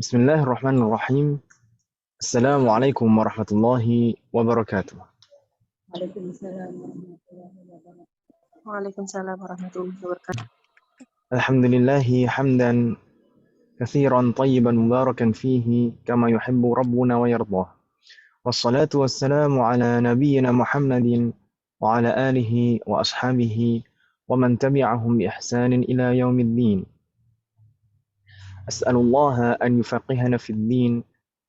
Bismillahirrahmanirrahim. Assalamualaikum warahmatullahi wabarakatuh. Waalaikumsalam warahmatullahi wabarakatuh. Waalaikumsalam warahmatullahi wabarakatuh. Alhamdulillahi hamdan kathiran tayyiban mubarakan fihi kama yuhibbu rabbuna wa yardah. Wassalatu wassalamu ala nabiyyina Muhammadin wa ala alihi wa ashabihi wa man tabi'ahum bi ihsanin ila yaumiddin. As'alullaha an yufaqihana fid din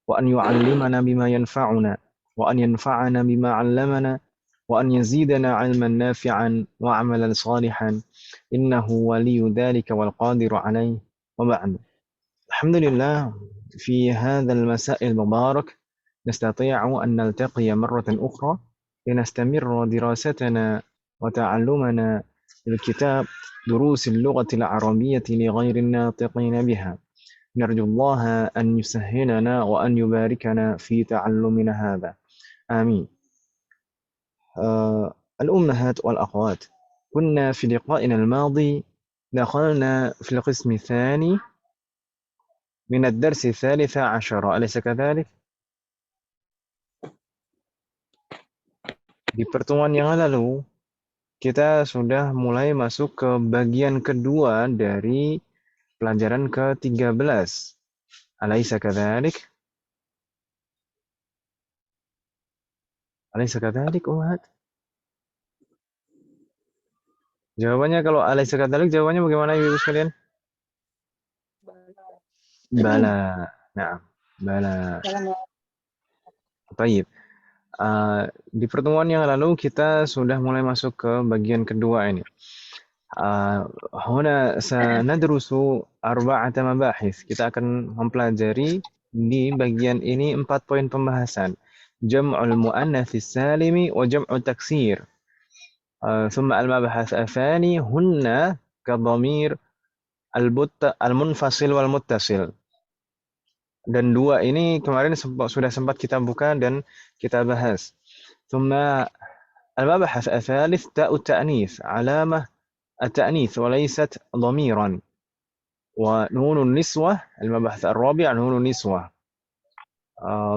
wa an yu'allimana bima yanfa'una wa an yanfa'ana bima 'allamana wa an yazidana 'ilman nafi'an wa 'amalan salihan innahu waliyyu dzalika wal qadiru 'alaihi wa ba'd. Alhamdulillah fi hadzal masa'il mubarak nastati'u an naltaqiya marratan ukhra linastamirra dirasatana wa ta'allumana bil kitab دروس اللغة العربية لغير الناطقين بها نرجو الله أن يسهلنا وأن يباركنا في تعلمنا هذا آمين. الأمهات والأخوات، كنا في لقائنا الماضي دخلنا في القسم الثاني من الدرس الثالث عشر، أليس كذلك؟ Di pertemuan yang lalu kita sudah mulai masuk ke bagian kedua dari pelajaran ke-13. Alaysa kadzalik? Alaysa kadzalik, Umat? Jawabannya kalau alaysa kadzalik, jawabannya bagaimana Ibu sekalian? Bala. Nah, bala. Baik. Di pertemuan yang lalu kita sudah mulai masuk ke bagian kedua ini. Huna sanadrusu arba'ata mabahis. Kita akan mempelajari di bagian ini 4 poin pembahasan. Jam'ul muannats salimi wa jam'u taksir. Thumma al-mabahats athani hunna kadhamir al-munfasil wal muttasil. Dan dua ini kemarin sudah sempat kita buka dan kita bahas. Thumma al-mabahats atsalits ta'ut ta'nits, alamah at-ta'nits wa laysat dhamiran. Wa nunun niswah, al-mabahats ar-rabi' nunun niswah.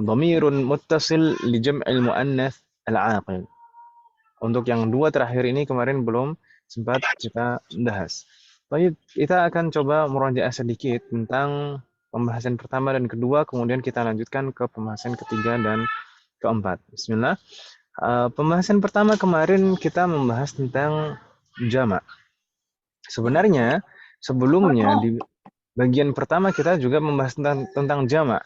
Dhamirun muttasil li jam'il muannats al-'aqil. Untuk yang dua terakhir ini kemarin belum sempat kita bahas. Baik, kita akan coba murajaah sedikit tentang pembahasan pertama dan kedua, kemudian kita lanjutkan ke pembahasan ketiga dan keempat. Bismillah. Pembahasan pertama kemarin kita membahas tentang jamak. Sebenarnya sebelumnya di bagian pertama kita juga membahas tentang jamak.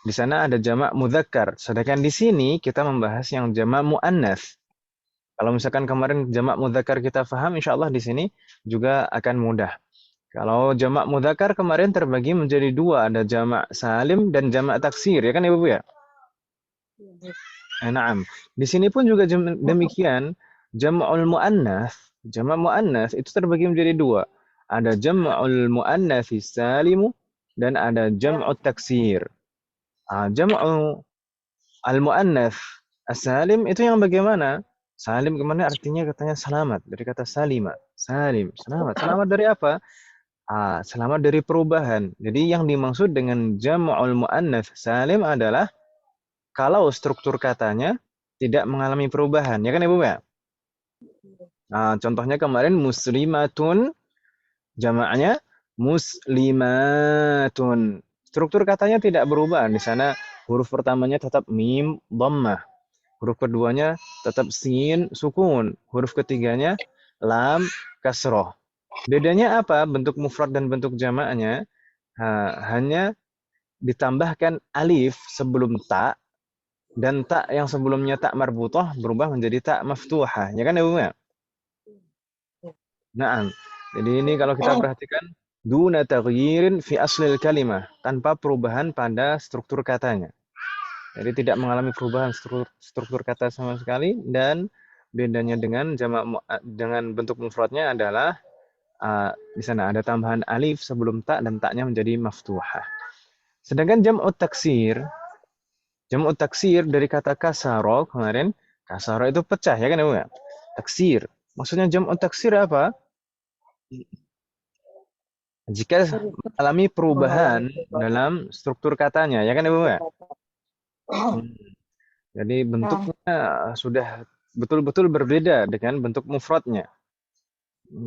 Di sana ada jamak mudzakkar, sedangkan di sini kita membahas yang jamak muannats. Kalau misalkan kemarin jamak mudzakkar kita paham, insya Allah di sini juga akan mudah. Kalau jamak mudzakkar kemarin terbagi menjadi dua, ada jamak salim dan jamak taksir, ya kan Ibu ya? Naam. Di sini pun juga demikian, jam'ul muannats itu terbagi menjadi dua. Ada jam'ul muannats salimu dan ada jam'ut taksir. Jam'u al-muannats as-salim itu yang bagaimana? Salim kemana artinya katanya selamat, dari kata salima, salim, selamat. Selamat dari apa? Selamat dari perubahan. Jadi yang dimaksud dengan jam'ul muannats salim adalah kalau struktur katanya tidak mengalami perubahan, ya kan Ibu ya? Contohnya kemarin muslimatun, jamaknya muslimatun. Struktur katanya tidak berubah. Di sana huruf pertamanya tetap mim dhammah. Huruf keduanya tetap sin sukun. Huruf ketiganya lam kasroh. Bedanya apa? Bentuk mufrad dan bentuk jamaknya hanya ditambahkan alif sebelum ta, dan ta yang sebelumnya tak marbutah berubah menjadi tak maftuhah. Ya kan Ibu ya? Nah, jadi ini kalau kita perhatikan duna taghyirin fi aslil kalimah, tanpa perubahan pada struktur katanya. Jadi tidak mengalami perubahan struktur kata sama sekali, dan bedanya dengan bentuk mufradnya adalah di sana ada tambahan alif sebelum ta dan taknya menjadi maftuhah. Sedangkan jam'ut taksir dari kata kasara kemarin, kasara itu pecah, ya kan Ibu ya? Taksir. Maksudnya jam'ut taksir apa? jika mengalami perubahan dalam struktur katanya, ya kan Ibu ya? Hmm. Jadi bentuknya sudah betul-betul berbeda dengan bentuk mufradnya.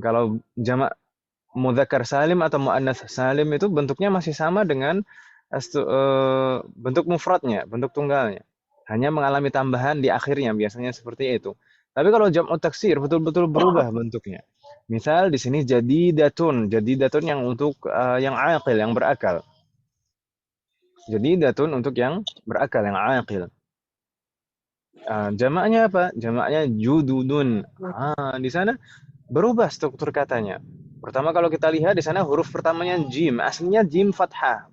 Kalau jamak mudzakkar salim atau muannats salim itu bentuknya masih sama dengan bentuk mufradnya, bentuk tunggalnya. Hanya mengalami tambahan di akhirnya, biasanya seperti itu. Tapi kalau jam'u taksir betul-betul berubah bentuknya. Misal di sini jadi datun yang untuk yang aqil, yang berakal. Jadi datun untuk yang berakal, yang aqil. Jamaknya apa? Jamaknya jududun. Di sana berubah struktur katanya. Pertama kalau kita lihat di sana huruf pertamanya jim, aslinya jim fathah.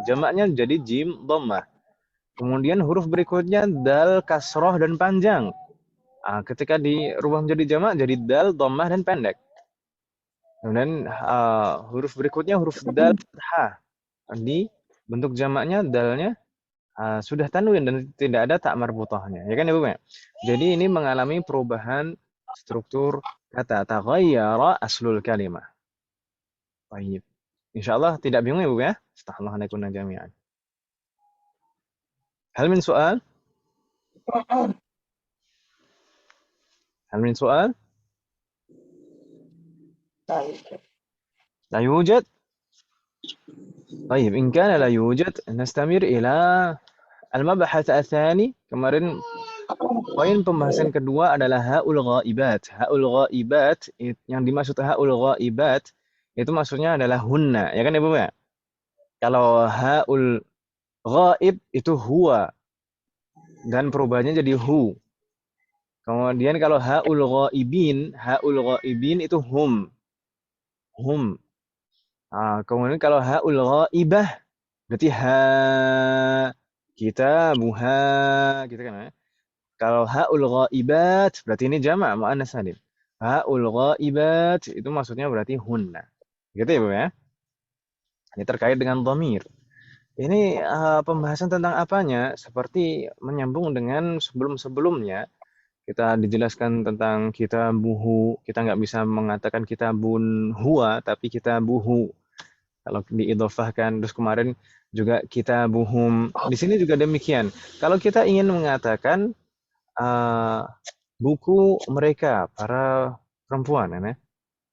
Jamaknya jadi jim dhammah. Kemudian huruf berikutnya dal kasroh dan panjang. Ketika dirubah menjadi jamak jadi dal dhammah dan pendek. Kemudian huruf berikutnya huruf dal fathah. Di bentuk jamaknya dalnya sudah tanwin dan tidak ada tak marbutahnya. Ya kan Ibu ya? Jadi ini mengalami perubahan struktur kata. Taghayyara aslul kalimah. Baik. Insyaallah tidak bingung ya Bu ya? Astaghfirullah alaikuna jami'an. Hal min soal? هل من سؤال؟ لا يوجد؟ طيب إن كان لا يوجد نستمر إلى المبحث الثاني. Kemarin poin pembahasan kedua adalah haul ghaibat. Haul ghaibat yang dimaksud haul ghaibat itu maksudnya adalah hunna, ya kan Ibu ya? Kalau haul ghaib itu huwa dan perubahannya jadi hu. Kemudian kalau haul ghaibin itu hum. Hum. Kemudian kalau haul ghaibah berarti kitabuha gitu kan ya. Kalau haul ghaibat berarti ini jamak muannats salim. Haul ghaibat itu maksudnya berarti hunna. Gitu ya, Bu ya. Ini terkait dengan dhamir. Ini pembahasan tentang apanya? Seperti menyambung dengan sebelum-sebelumnya. Kita dijelaskan tentang kitabuhu. Kita nggak bisa mengatakan kitabun huwa, tapi kitabuhu. Kalau diidhofahkan, terus kemarin juga kitabuhum. Di sini juga demikian. Kalau kita ingin mengatakan buku mereka, para perempuan, ya.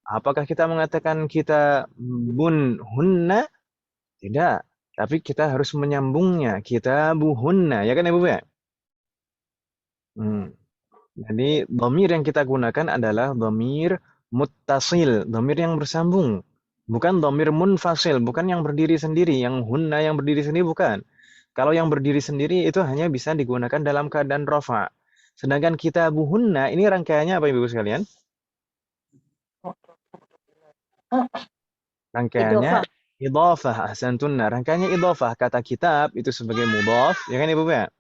Apakah kita mengatakan kita bun hunna? Tidak. Tapi kita harus menyambungnya. Kita buhunna. Ya kan ya Bu ya? Jadi dhamir yang kita gunakan adalah dhamir muttasil. Dhamir yang bersambung. Bukan dhamir munfasil. Bukan yang berdiri sendiri. Yang hunna yang berdiri sendiri bukan. Kalau yang berdiri sendiri itu hanya bisa digunakan dalam keadaan rafa. Sedangkan kita buhunna ini rangkaiannya apa Ibu sekalian? Rangkaiannya idhafah. Ahsantunna. Rangkaiannya idhafah. Kata kitab itu sebagai mudhaf, ya kan Ibu ya?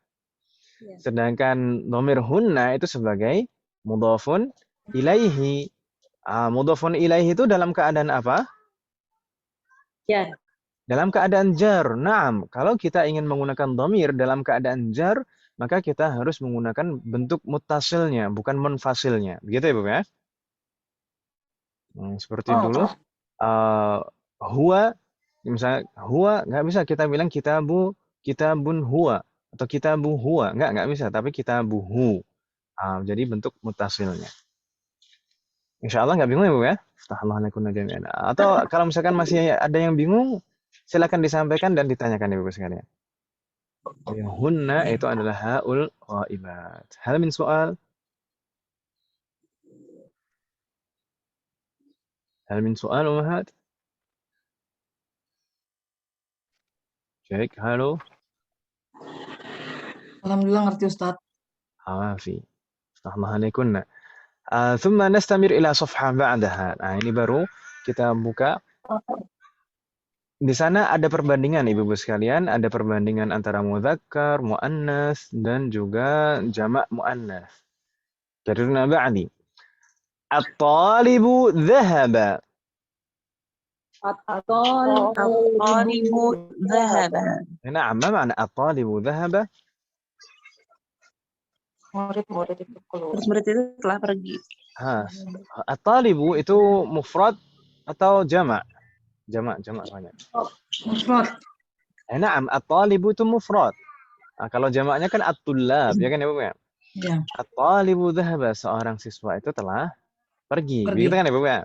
Sedangkan dhamir hunna itu sebagai mudhafun ilaihi. Mudhafun ilaihi itu dalam keadaan apa? Jar. Dalam keadaan jar. Naam. Kalau kita ingin menggunakan dhamir dalam keadaan jar, maka kita harus menggunakan bentuk muttasilnya, bukan munfasilnya. Begitu ya, Bu ya? Seperti dulu. Huwa, misalnya huwa nggak bisa kita bilang kitabun huwa atau kitabu huwa, nggak bisa, tapi kitabuhu. Jadi bentuk mutasilnya. Insya Allah nggak bingung ya Bu ya? Atau kalau misalkan masih ada yang bingung, silakan disampaikan dan ditanyakan Ibu sekalian. Hunna itu adalah haul ghaibat. Hal min soal? Hal min soal Ummahat? Cek, halo. Alhamdulillah ngerti Ustaz. Afi. Astagfirullahaladzim. ثم نستمر إلى صفحة بعدها. Ini baru kita buka. Di sana ada perbandingan Ibu-ibu sekalian, ada perbandingan antara mudzakkar, muannats dan juga jamak muannats. Karirna ba'di. At-talibu dhahaba. At-talibu dhahaba. Nah, apa makna at-talibu dhahaba? Murid-murid itu keluar. Murid itu telah pergi. At-talibu itu mufrad atau jamak? Jamak banyak. Mufrad. Na'am, at-talibu itu mufrad. Nah, kalau jamaknya kan at-tullab, ya kan ya, Bu ya? Ya, At-talibu dhahaba, seorang siswa itu telah pergi. Begitu pergi. kan ya, Bu ya?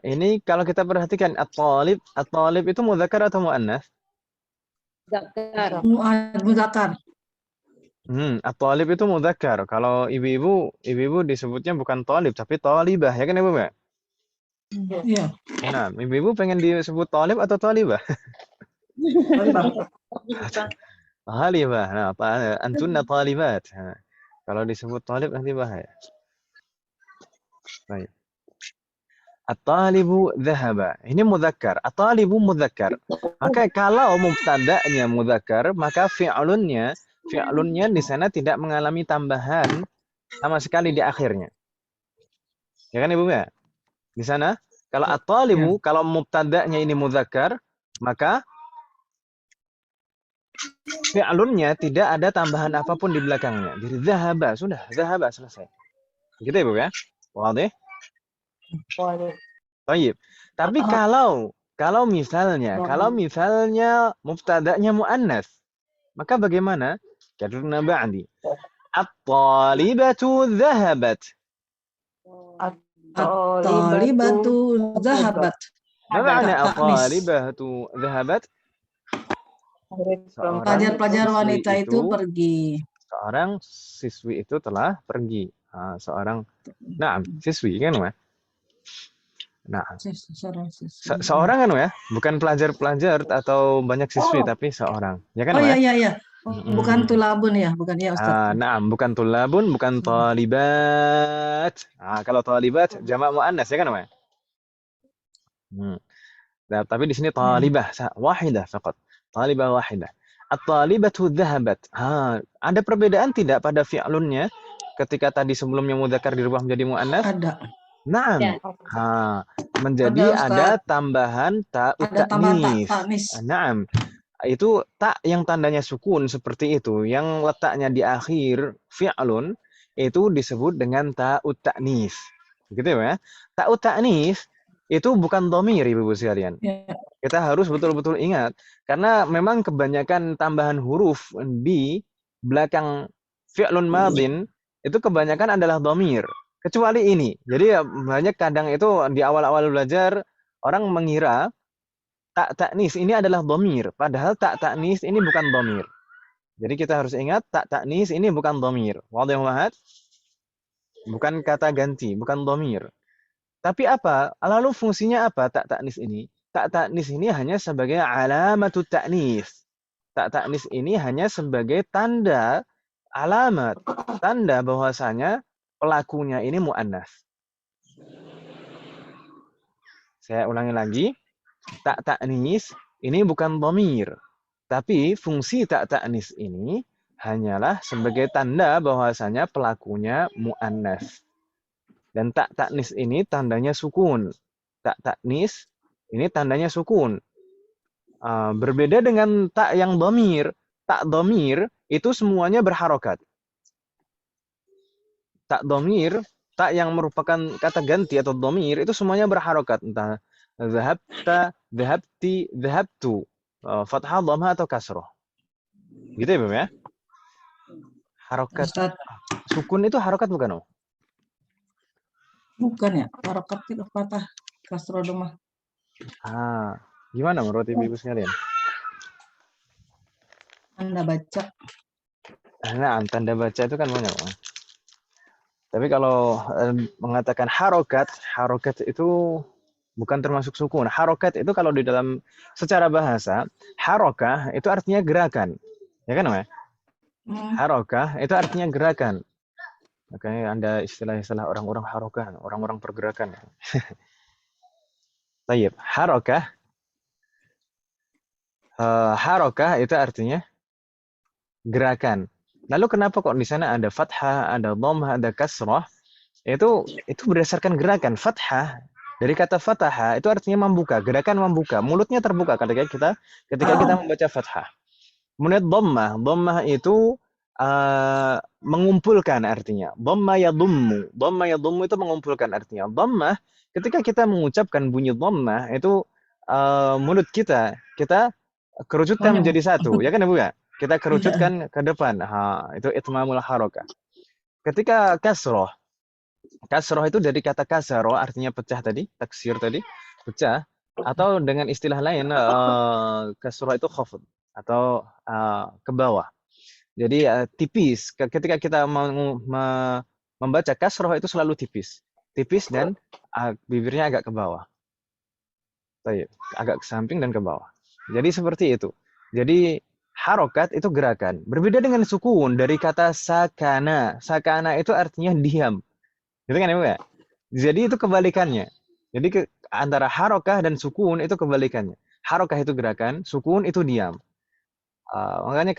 Ini kalau kita perhatikan at-talib itu mudzakkar atau muannats? Muzakkar. At-talib itu mudzakkar. Kalau ibu-ibu disebutnya bukan talib tapi talibah, ya kan ya, Bu ya? Iya. Nah, ibu-ibu pengen disebut talib atau talibah? Talibah. Nah, antunna talibat. Nah, kalau disebut talib nanti bahaya. Baik. At-talibu dhahaba. Ini mudzakkar. At-talibu mudzakkar. Maka kalau mubtada'nya mudzakkar, maka fi'lunnya di sana tidak mengalami tambahan sama sekali di akhirnya. Ya kan Ibu ya? Di sana kalau at-talibu, kalau mubtada'nya ini mudzakkar, maka fi'lunnya tidak ada tambahan apapun di belakangnya. Jadi dhahaba, sudah, dhahaba selesai. Gitu ya, Bu ya? Wadih? Baik. Tapi kalau misalnya mubtada'nya muannas, maka bagaimana? Karena ba'di. At-talibatu dhahabat. At-talibatu dhahabat. Ma ma'na at-talibatu dhahabat? Pelajar-pelajar wanita itu pergi. Seorang siswi itu telah pergi. Siswi kan, Ma? Nah, seorang kan ya, bukan pelajar-pelajar atau banyak siswi tapi seorang, ya kan? Oh iya. Bukan tulabun ya, bukan ya Ustaz. Bukan tulabun, bukan talibat. Kalau talibat jamak muannas, ya kan, Ma? Nah, tapi di sini talibah wahidah faqat. Talibah wahidah. At-talibatu dhahabat. Ada perbedaan tidak pada fi'lunnya ketika tadi sebelumnya mudzakkar dirubah menjadi muannas? Ada. Naam. Menjadi ada tambahan ta'nis. Naam. Itu tak yang tandanya sukun seperti itu, yang letaknya di akhir fi'lun itu disebut dengan ta'ut ta'nis. Gitu ya. Ta'ut ta'nis itu bukan dhamir, Ibu-ibu sekalian. Kita harus betul-betul ingat karena memang kebanyakan tambahan huruf di belakang fi'lun madin itu kebanyakan adalah dhamir. Kecuali ini. Jadi banyak kadang itu di awal-awal belajar orang mengira tak taknis ini adalah dhamir. Padahal tak taknis ini bukan dhamir. Jadi kita harus ingat tak taknis ini bukan dhamir. Wadih wahad? Bukan kata ganti, bukan dhamir. Tapi apa? Lalu fungsinya apa tak taknis ini? Tak taknis ini hanya sebagai alamatut taknis. Tak taknis ini hanya sebagai tanda, alamat, tanda bahwasanya pelakunya ini muannas. Saya ulangi lagi. Tak taknis ini bukan dhamir. Tapi fungsi tak taknis ini hanyalah sebagai tanda bahwasanya pelakunya muannas. Dan tak taknis ini tandanya sukun. Tak taknis ini tandanya sukun. Berbeda dengan tak yang dhamir. Tak dhamir itu semuanya berharokat. Tak dhamir, tak yang merupakan kata ganti atau dhamir itu semuanya berharokat. Entah dhahabta, dhahabti, dhahabtu. Fathah, dhammah atau kasroh. Gitu ya, Bim ya? Harokat. Sukun itu harokat bukan, Om? Bukan ya, harokat itu fathah, kasroh, dhammah. Gimana menurut ibu-ibu sekalian? Tanda baca. Nah, tanda baca itu kan banyak, Om. Tapi kalau mengatakan harokat itu bukan termasuk sukun. Harokat itu kalau di dalam secara bahasa, harokah itu artinya gerakan. Ya kan, Om? Harokah itu artinya gerakan. Makanya Anda istilah-istilah orang-orang harokah, orang-orang pergerakan. Tayyib, harokah. Harokah itu artinya gerakan. Lalu kenapa kok di sana ada fathah, ada dhammah, ada kasrah? Itu berdasarkan gerakan. Fathah dari kata fathah itu artinya membuka, gerakan membuka, mulutnya terbuka ketika kita membaca fathah. Kemudian dhammah itu mengumpulkan artinya. Dhamma yadhummu itu mengumpulkan artinya. Dhammah ketika kita mengucapkan bunyi dhammah itu mulut kita kerucutkan Monyong. menjadi satu, ya kan Ibu ya? Kita Iya. kerucutkan ke depan. Itu itmamul harokah. Ketika kasroh itu dari kata kasaro, artinya pecah tadi, taksir tadi, pecah. Atau dengan istilah lain, kasroh itu khafd, atau ke bawah. Jadi tipis. Ketika kita membaca kasroh itu selalu tipis. Tipis dan bibirnya agak ke bawah. Baik, agak ke samping dan ke bawah. Jadi seperti itu. Jadi harokat itu gerakan. Berbeda dengan sukun dari kata sakana. Sakana itu artinya diam. Gitu kan Ibu ya? Jadi itu kebalikannya. Jadi antara harokah dan sukun itu kebalikannya. Harokah itu gerakan, sukun itu diam. Makanya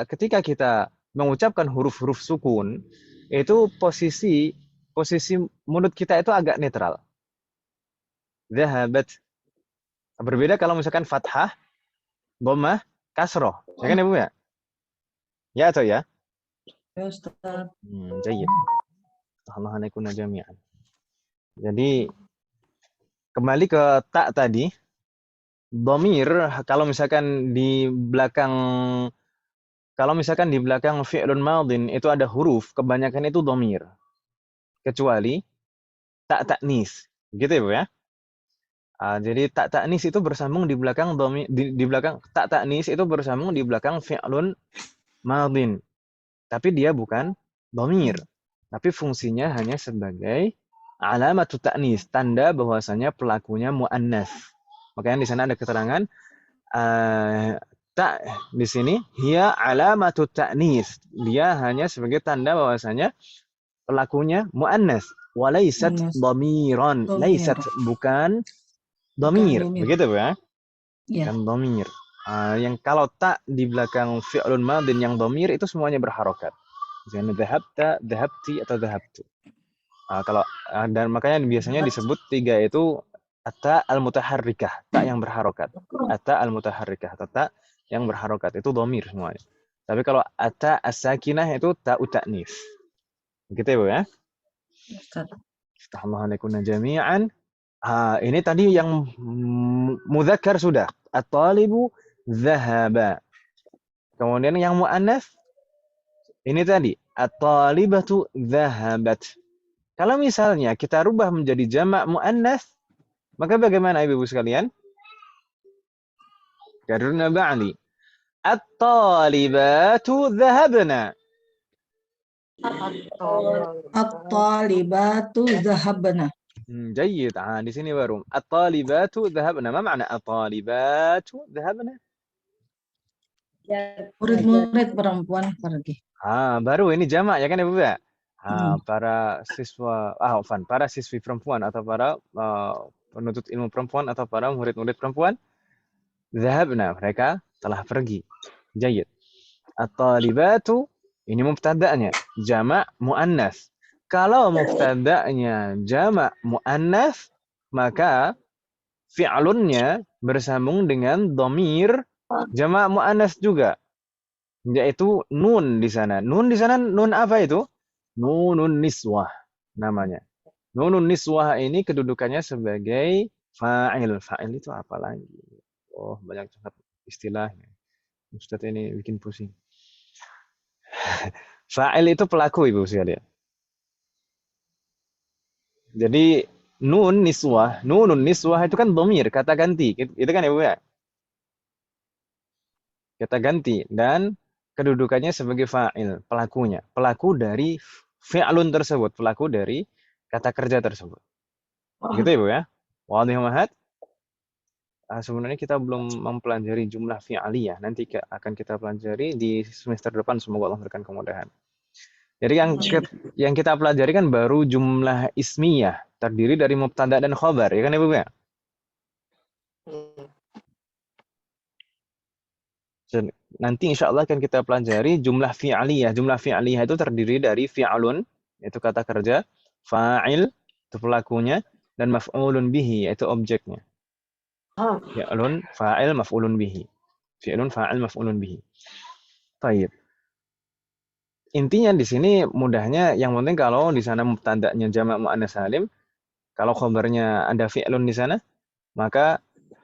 ketika kita mengucapkan huruf-huruf sukun, itu posisi mulut kita itu agak netral. Zahabat. Berbeda kalau misalkan fathah, dhammah, kasroh. Ya kan Ibu ya? Ya atau ya? Ya, Ustaz. Jayyid. Alhamdulillah jami'an. Jadi kembali ke tak tadi, dhamir kalau misalkan di belakang fi'lun madin itu ada huruf, kebanyakan itu dhamir. Kecuali tak taknis. Gitu ya, Bu ya? Jadi tak taknis itu bersambung di belakang di belakang tak taknis itu bersambung di belakang fi'lun madin. Tapi dia bukan dhamir. Tapi fungsinya hanya sebagai alamat ta'nis, tanda bahwasanya pelakunya muannas. Makanya di sana ada keterangan tak di sini hiya alamatut ta'nis. Dia hanya sebagai tanda bahwasanya pelakunya muannas. Walaisat Munas. dhamiran. Domir. Laisat bukan Bukan dhamir. domir. Begitu ya? Iya. Bukan dhamir. Yang kalau tak di belakang fi'lun madin yang dhamir itu semuanya berharokat. Misalnya dhahabta, dhahabti atau dhahabtu. Dan makanya biasanya disebut tiga itu ata al-mutaharrikah, tak yang berharokat. Ata al-mutaharrikah, atau tak yang berharokat. Itu dhamir semuanya. Tapi kalau ata as-sakinah itu ta'u ta'nif. Gitu ya, Bu ya? Ustaz. Alhamdulillah jami'an. Ini tadi yang mudzakkar sudah. At-talibu dhahaba. Kemudian yang mu'annats ini tadi. At-talibatu dhahabat. Kalau misalnya kita rubah menjadi jamak mu'annats, maka bagaimana Ibu-ibu sekalian? Karena ba'li. At-talibatu dhahabna. At-talibatu zahabna. Jayyid. Di sini baru. At-talibatu dhahabna. Ma makna at-talibatu dhahabna? Murid-murid perempuan pergi. Baru ini jamak ya kan Ibu ya? Hmm. Para siswi perempuan atau para penuntut ilmu perempuan atau para murid-murid perempuan, dhahabna, mereka telah pergi. Jayyid. At-talibatu ini mubtada'nya, jamak muannas. Kalau mubtada'nya jamak muannas, maka fi'lunnya bersambung dengan dhamir jamak muannas juga, yaitu nun di sana. Nun di sana nun apa itu? Nunun niswah namanya. Nunun niswah ini kedudukannya sebagai fa'il. Fa'il itu apa lagi? Oh, banyak banget istilahnya. Ustaz ini bikin pusing. Fa'il itu pelaku Ibu sekalian. Jadi nunun niswah itu kan dhamir, kata ganti. Itu kan Ibu ya? Kata ganti dan kedudukannya sebagai fa'il, pelakunya. Pelaku dari fi'lun tersebut, pelaku dari kata kerja tersebut. Gitu ya, Bu ya? Wadih mahat? Sebenarnya kita belum mempelajari jumlah fi'aliyah. Nanti akan kita pelajari di semester depan, semoga Allah memberikan kemudahan. Jadi yang kita pelajari kan baru jumlah ismiyah, terdiri dari mubtada dan khobar, ya kan Ibu ya? Nanti insya Allah akan kita pelajari jumlah fi'aliyah. Jumlah fi'aliyah itu terdiri dari fi'alun, yaitu kata kerja, fa'il, itu pelakunya, dan maf'ulun bihi, yaitu objeknya. Fi'lun, fa'il, maf'ulun bihi. Fi'lun, fa'il, maf'ulun bihi. Baik. Intinya di sini mudahnya, yang penting kalau di sana mubtada'nya jamak muannas salim, kalau khabarnya ada fi'lun di sana, maka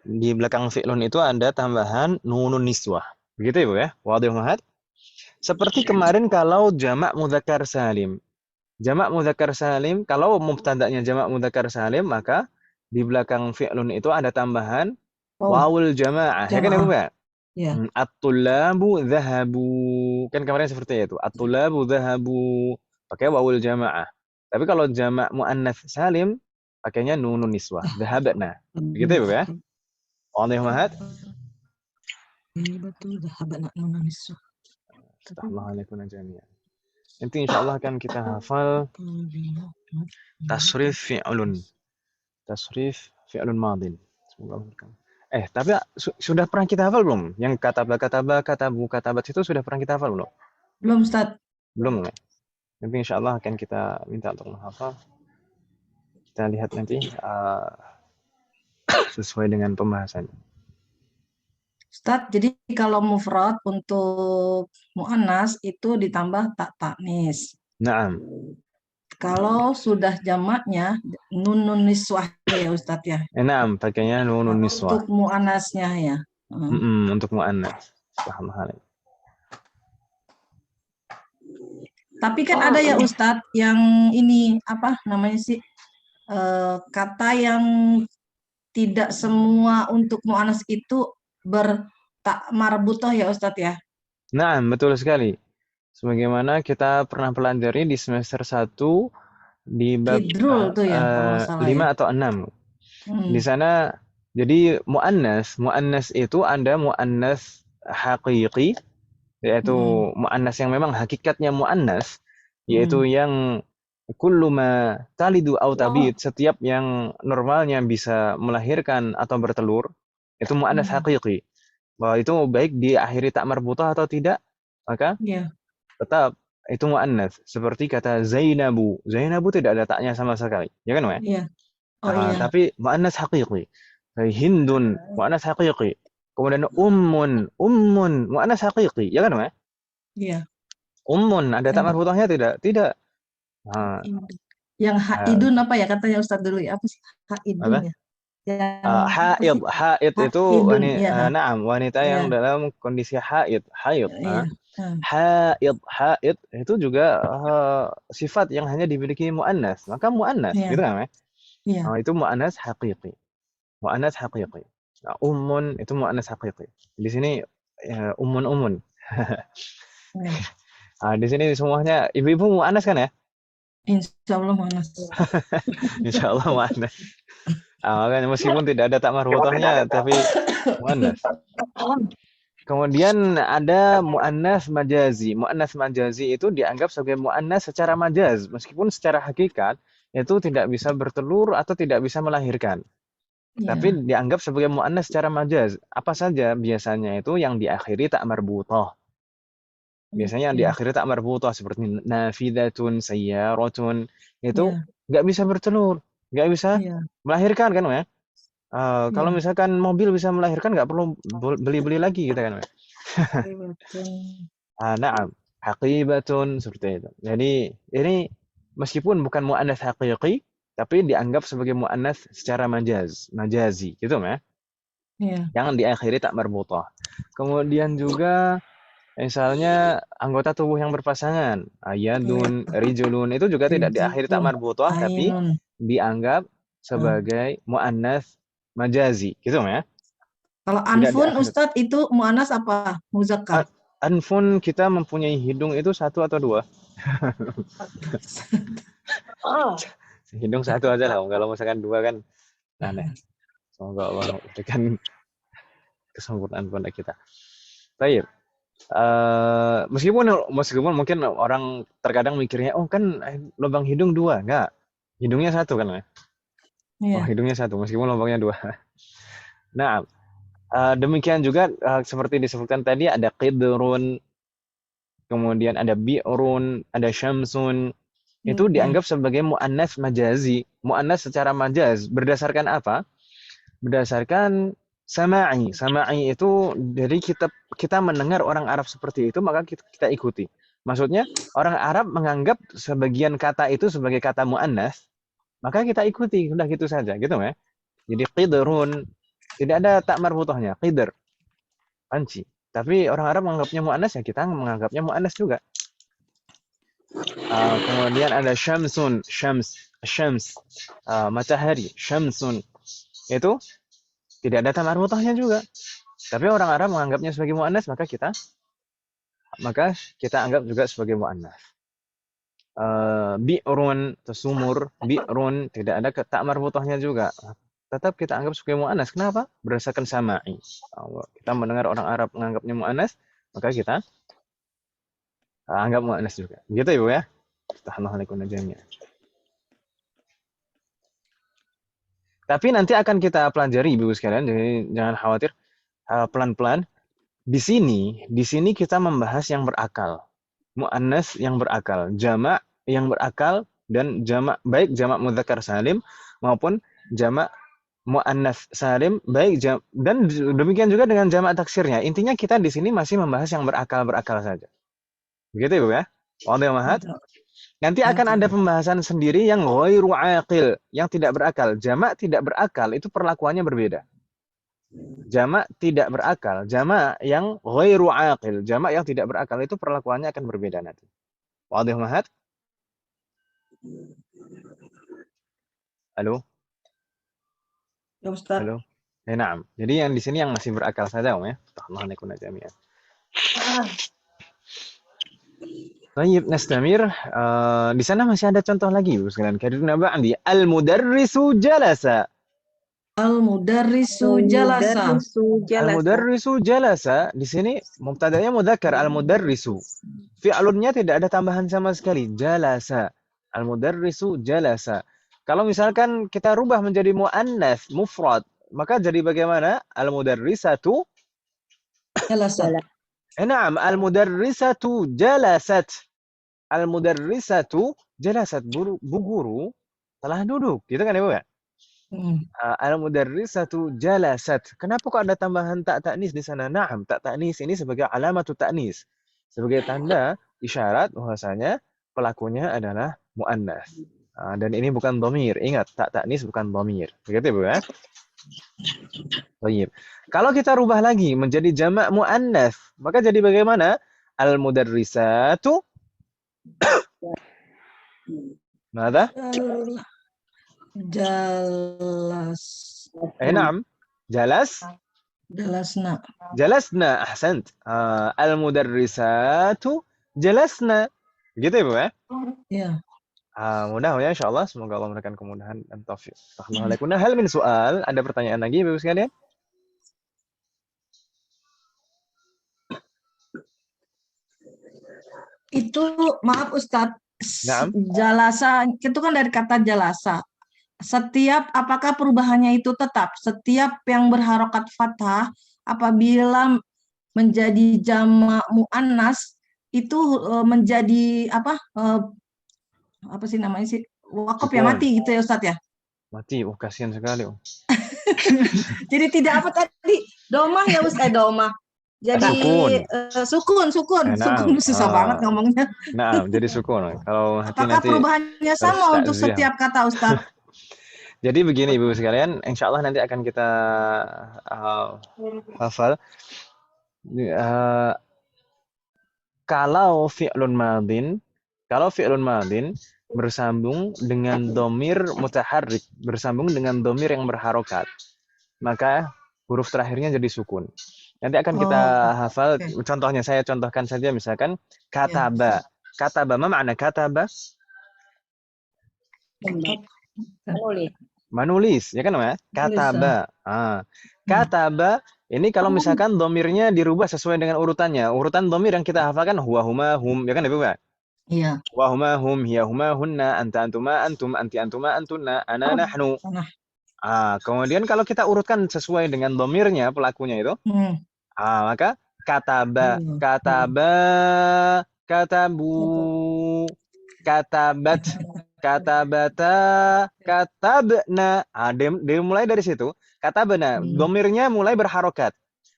di belakang fi'lun itu ada tambahan nunun niswah. Begitu Ibu ya? Wadih Muhammad? Seperti kemarin kalau jamak mudzakkar salim. Jamak mudzakkar salim, kalau mubtada'nya jamak mudzakkar salim, maka di belakang fi'lun itu ada tambahan Oh, wawul jamaah. Ya kan ya, Bu? jamaah. Ya? Ya. At-tullabu dhahabu. Kan kemarin seperti itu. At-tullabu dhahabu. Pakai wawul jamaah. Tapi kalau jamak muannats salim, pakainya nunun niswah. Dhahabna. Begitu ya, Bu ya? Wadih Muhammad? Iya betul, dhahabna nunanis. Astagfirullahaladzim jami'an. Nanti insyaallah akan kita hafal tasrif fi'lun. Tasrif fi'lun madin. Semoga berkah. Tapi sudah pernah kita hafal belum? Yang katabu, katabat itu sudah pernah kita hafal belum? Belum, Ustaz. Belum ya? Nanti insyaallah akan kita minta untuk menghafal. Kita lihat nanti sesuai dengan pembahasannya. Ustaz, jadi kalau mufrad untuk mu'annas itu ditambah tak taknis. Naam. Kalau sudah jamaknya nun niswah ya Ustaz ya. Naam, pakainya nunun niswah. Untuk mu'annasnya ya. Untuk mu'annas. Subhanallah. Tapi kan ada ya Ustadz yang ini apa namanya sih kata yang tidak semua untuk mu'annas itu bertak marbutoh ya Ustadz ya. Nah, betul sekali. Sebagaimana kita pernah pelajari di semester 1 di bab Kidrul tuh ya kalau nggak salah 5 ya. atau 6. Di sana jadi muannas itu ada muannas haqiqi, yaitu muannas yang memang hakikatnya muannas, yaitu yang kullu ma talidu aw tabid, setiap yang normalnya bisa melahirkan atau bertelur, itu muannas haqiqi. Bahwa itu baik diakhiri tak marbutah atau tidak, maka tetap itu muannas. Seperti kata Zainabu. Zainabu tidak ada taknya sama sekali. Ya kan, Mbak? Iya. Oh iya. Tapi muannas haqiqi. Hindun muannas haqiqi. Kemudian ummun muannas haqiqi. Ya kan, Mbak? Iya. Ummun ada tak marbutahnya tidak? Tidak. Yang haidun apa ya katanya Ustadz dulu ya? Apa sih haidun ya? Haid itu wanita yang dalam kondisi haid. Haid itu juga sifat yang hanya dimiliki muannas. Maka muannas, gitu kan? Itu muannas haqiqi. Muannas haqiqi. Ummun itu muannas haqiqi. Di sini ummun. Di sini semuanya ibu-ibu muannas kan ya? Insyaallah muannas. Insyaallah muannas. Makanya meskipun tidak ada tak marbutahnya tapi muannas. Kemudian ada muannas majazi. Muannas majazi itu dianggap sebagai muannas secara majaz, meskipun secara hakikat itu tidak bisa bertelur atau tidak bisa melahirkan. Tapi dianggap sebagai muannas secara majaz. Apa saja biasanya itu yang diakhiri tak marbutah. Biasanya yang diakhiri tak marbutah seperti nafidatun, sayyaratun, itu nggak bisa bertelur. Nggak bisa melahirkan kan ya? Kalau misalkan mobil bisa melahirkan nggak perlu beli-beli lagi gitu kan. Na'am, haqibatun seperti itu. Jadi ini meskipun bukan muannas haqiqi tapi dianggap sebagai muannas secara majazi gitu ya. Yang diakhiri tak marbutah. Kemudian juga misalnya anggota tubuh yang berpasangan, ayadun, rijulun, itu juga tidak diakhiri tak marbutah tapi dianggap sebagai muannas majazi, gitu ya. Kalau anfun Ustadz itu muannas apa? Muzakkar. Anfun kita mempunyai hidung itu 1 atau 2? Hidung 1 aja lah, kalau misalkan 2 kan aneh. Semoga Allah memberikan kesempurnaan pada kita. Baik. Meskipun mungkin orang terkadang mikirnya kan lubang hidung 2, enggak, hidungnya 1 kan ya. Hidungnya 1 meskipun lubangnya 2. Nah, demikian juga seperti disebutkan tadi ada qidrun, kemudian ada bi'run, ada syamsun, itu dianggap sebagai muannas majazi, muannas secara majaz. Berdasarkan apa? Berdasarkan sama'i. Sama'i itu dari kita mendengar orang Arab seperti itu, maka kita ikuti. Maksudnya orang Arab menganggap sebagian kata itu sebagai kata muannas, maka kita ikuti, udah gitu saja, gitu ya. Jadi qidrun, Tidak ada tak marbutohnya, qidr, panci. Tapi orang Arab menganggapnya mu'annas, ya kita menganggapnya mu'annas juga. Kemudian ada syamsun, syams, matahari, syamsun. Itu tidak ada tak marbutohnya juga. Tapi orang Arab menganggapnya sebagai mu'annas, maka kita anggap juga sebagai mu'annas. Bi'run, sumur, bi'run, tidak ada tak marbutohnya juga. Tetap kita anggap sebagai mu'annas. Kenapa? Berdasarkan sama'i. Kita mendengar orang Arab menganggapnya mu'annas, maka kita anggap mu'annas juga. Begitu Ibu ya? Astagfirullahaladzim jami'an. Tapi nanti akan kita pelajari Ibu sekalian, jadi jangan khawatir. Pelan-pelan. Di sini kita membahas yang berakal. Mu'annas yang berakal, jamak yang berakal, dan jamak baik jamak mudzakkar salim maupun jamak mu'annas salim, baik dan demikian juga dengan jamak taksirnya. Intinya kita di sini masih membahas yang berakal saja. Begitu Ibu ya? Wadih mahat. Nanti akan ada pembahasan sendiri yang ghairu aqil, yang tidak berakal. Jamak tidak berakal itu perlakuannya berbeda. Jamak tidak berakal, jamak yang ghairu aqil, jamak yang tidak berakal itu perlakuannya akan berbeda nanti. Wadih mahat? Halo? Ya Ustaz. Halo? Na'am. Jadi yang di sini yang masih berakal saja, Om ya. Astagfirullahaladzim jami'an. Baik, nastamir. Di sana masih ada contoh lagi, Bu sekalian. Kadirna ba'di al-mudarrisu jalasa. Al-mudarrisu jalasa. Al-mudarrisu jalasa. Di sini mubtada'nya mudzakkar, al-mudarrisu. Fi'lunnya tidak ada tambahan sama sekali. Jalasa. Al-mudarrisu jalasa. Kalau misalkan kita rubah menjadi mu'annas, mufrad, maka jadi bagaimana? Al-mudarrisatu Jalasa. Naam, al-mudarrisatu jalasat. Al-mudarrisatu jalasat. Bu guru telah duduk. Gitu kan Ibu ya? Al-mudarrisatu jalasat. Kenapa kok ada tambahan tak ta'nis di sana? Naam, tak ta'nis ini sebagai alamatu ta'nis. Sebagai tanda isyarat bahwasanya pelakunya adalah mu'annas. Dan ini bukan dhamir. Ingat, tak ta'nis bukan dhamir. Begitu Ibu ya? Baik. Kalau kita rubah lagi menjadi jamak mu'annas, maka jadi bagaimana? Al-mudarrisatu Mada? Jalas. Naam. Jalasna. Jalasna, ahsant. Al-mudarrisatu jalasna. Gitu ya, Bu ya? Iya. Mudah ya insyaallah, semoga Allah memberikan kemudahan dan taufik. Assalamualaikum. Hal min soal, ada pertanyaan lagi Bapak sekalian? Itu maaf Ustadz, Naam. jalasa itu kan dari kata jalasa. Apakah perubahannya itu tetap? Setiap yang berharokat fathah apabila menjadi jamak muannas itu menjadi apa sih namanya sih? Wakaf ya, mati gitu ya Ustadz ya? Mati, kasihan sekali. Jadi tidak apa tadi? Domah ya Ustadz, domah. Jadi sukun susah banget ngomongnya. Nah, jadi sukun. Kalau hati apakah nanti perubahannya sama untuk setiap kata Ustadz? Jadi begini Ibu sekalian, insya Allah nanti akan kita hafal. Kalau fi'lun madin bersambung dengan domir mutaharrik, bersambung dengan domir yang berharokat, maka huruf terakhirnya jadi sukun. Nanti akan kita hafal. Contohnya saya contohkan saja, misalkan kataba. Kataba, apa makna kataba? Menulis, ya kan ya? Kataba. Kataba ini kalau misalkan domirnya dirubah sesuai dengan urutannya. Urutan domir yang kita hafalkan huwa, huma, hum, ya kan Ibu ya? Iya. Huwa, huma, hum, hiya, huma, hunna, anta, antuma, antum, anti, antuma, antunna, ana, nahnu. Kemudian kalau kita urutkan sesuai dengan domirnya, pelakunya itu, maka kataba, kataba, katabu, katabat, katabata, katabna. Dimulai dari situ. Katabna, domirnya mulai berharokat.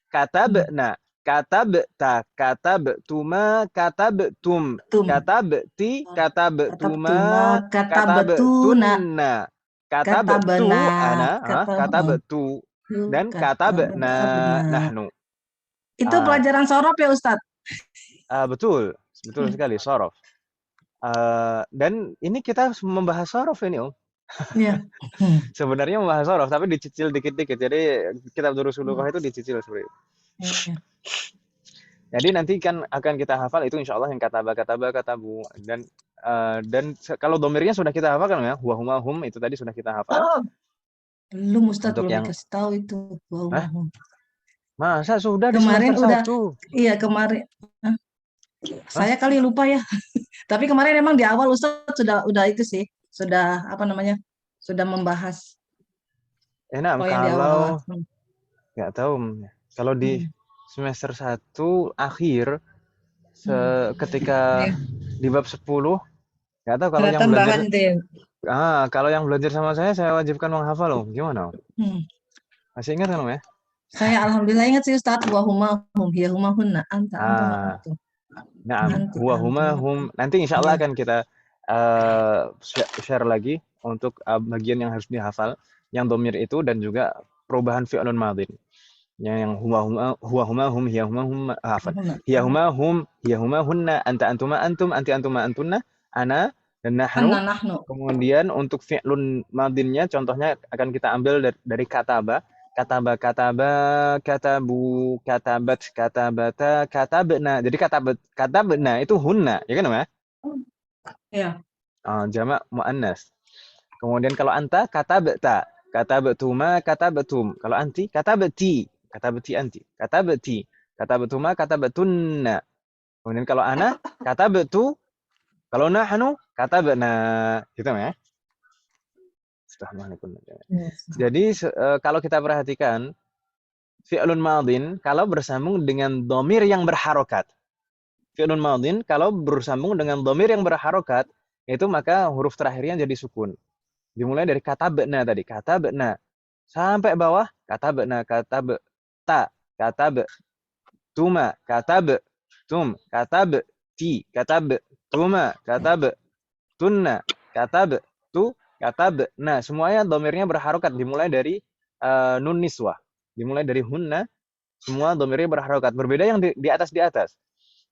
Katabna, katabta, katabtuma, katabtum, katabti, katabtuma, katabtunna, katabtu, ana, katabtu. dan katabna. katabna nahnu. Itu Ah, pelajaran sorof ya Ustadz? betul, betul Hmm, sekali sorof. Dan ini kita membahas sorof ini, Om. iya. Hmm, Sebenarnya membahas sorof, tapi dicicil dikit-dikit. Jadi kitab Durus hmm, Sulukoh itu dicicil seperti itu. iya. Jadi nanti kan akan kita hafal itu insya Allah yang katabu. Dan kalau domirnya sudah kita hafal kan ya, huwa huma hum itu tadi sudah kita hafal. Oh, belum Ustadz, Untuk belum yang, dikasih tahu itu. Wow, ah, wow. masa sudah di Kemarin semester udah, satu. iya kemarin. Hah? Hah? Saya kali lupa ya. Tapi kemarin emang di awal Ustadz sudah itu sih, sudah apa namanya, sudah membahas. Enak Oh yang di kalau awal-awal. nggak tahu kalau di Hmm, semester satu akhir hmm. ketika Ya, di bab 10 nggak tahu kalau ada yang belajar. tambahan itu ya. Kalau yang belajar sama saya wajibkan menghafal loh. Gimana, Om? Hmm. Masih ingat kan, Om ya? Saya alhamdulillah ingat sih Ustadz, wa huma hum hiya huma hunna anta antum Ah, antum Naam, anti huwa huma antum hum. Nanti insya Allah iya. akan kita share lagi untuk bagian yang harus dihafal, yang domir itu dan juga perubahan fi'lun madin. Yang huwa huma hum, hiya huma hum, afan. Hunna. Hiya huma hunna, anta antuma antum, anti antuma antunna, ana dan nahnu. Anna nahnu. Kemudian untuk fi'lun madinnya contohnya akan kita ambil dari kataba. Katabu, katabat, katabata, katabna. Jadi katabna itu hunna, ya kan, ya? Ya. Jamak muannas. Kemudian kalau anta katabta, katabatuma, katabatum. Kalau anti katabati anti, katabatuma, katabatunna. Kemudian kalau ana katabtu, kalau nahnu katabna, gitu ya. Jadi kalau kita perhatikan fi'lun madin kalau bersambung dengan domir yang berharokat. Fi'lun madin kalau bersambung dengan domir yang berharokat, itu maka huruf terakhirnya jadi sukun. Dimulai dari kata be'na tadi. Kata be'na. Sampai bawah. Kata be'na. Kata be'ta. Kata be'tuma. Kata be'tum. Kata be'ti. Kata be'tuma. Kata be'tunna. Kata be'tu. Kata be'na. Semuanya domirnya berharokat. Dimulai dari nun niswah. Dimulai dari hunna. Semua domirnya berharokat. Berbeda yang di atas.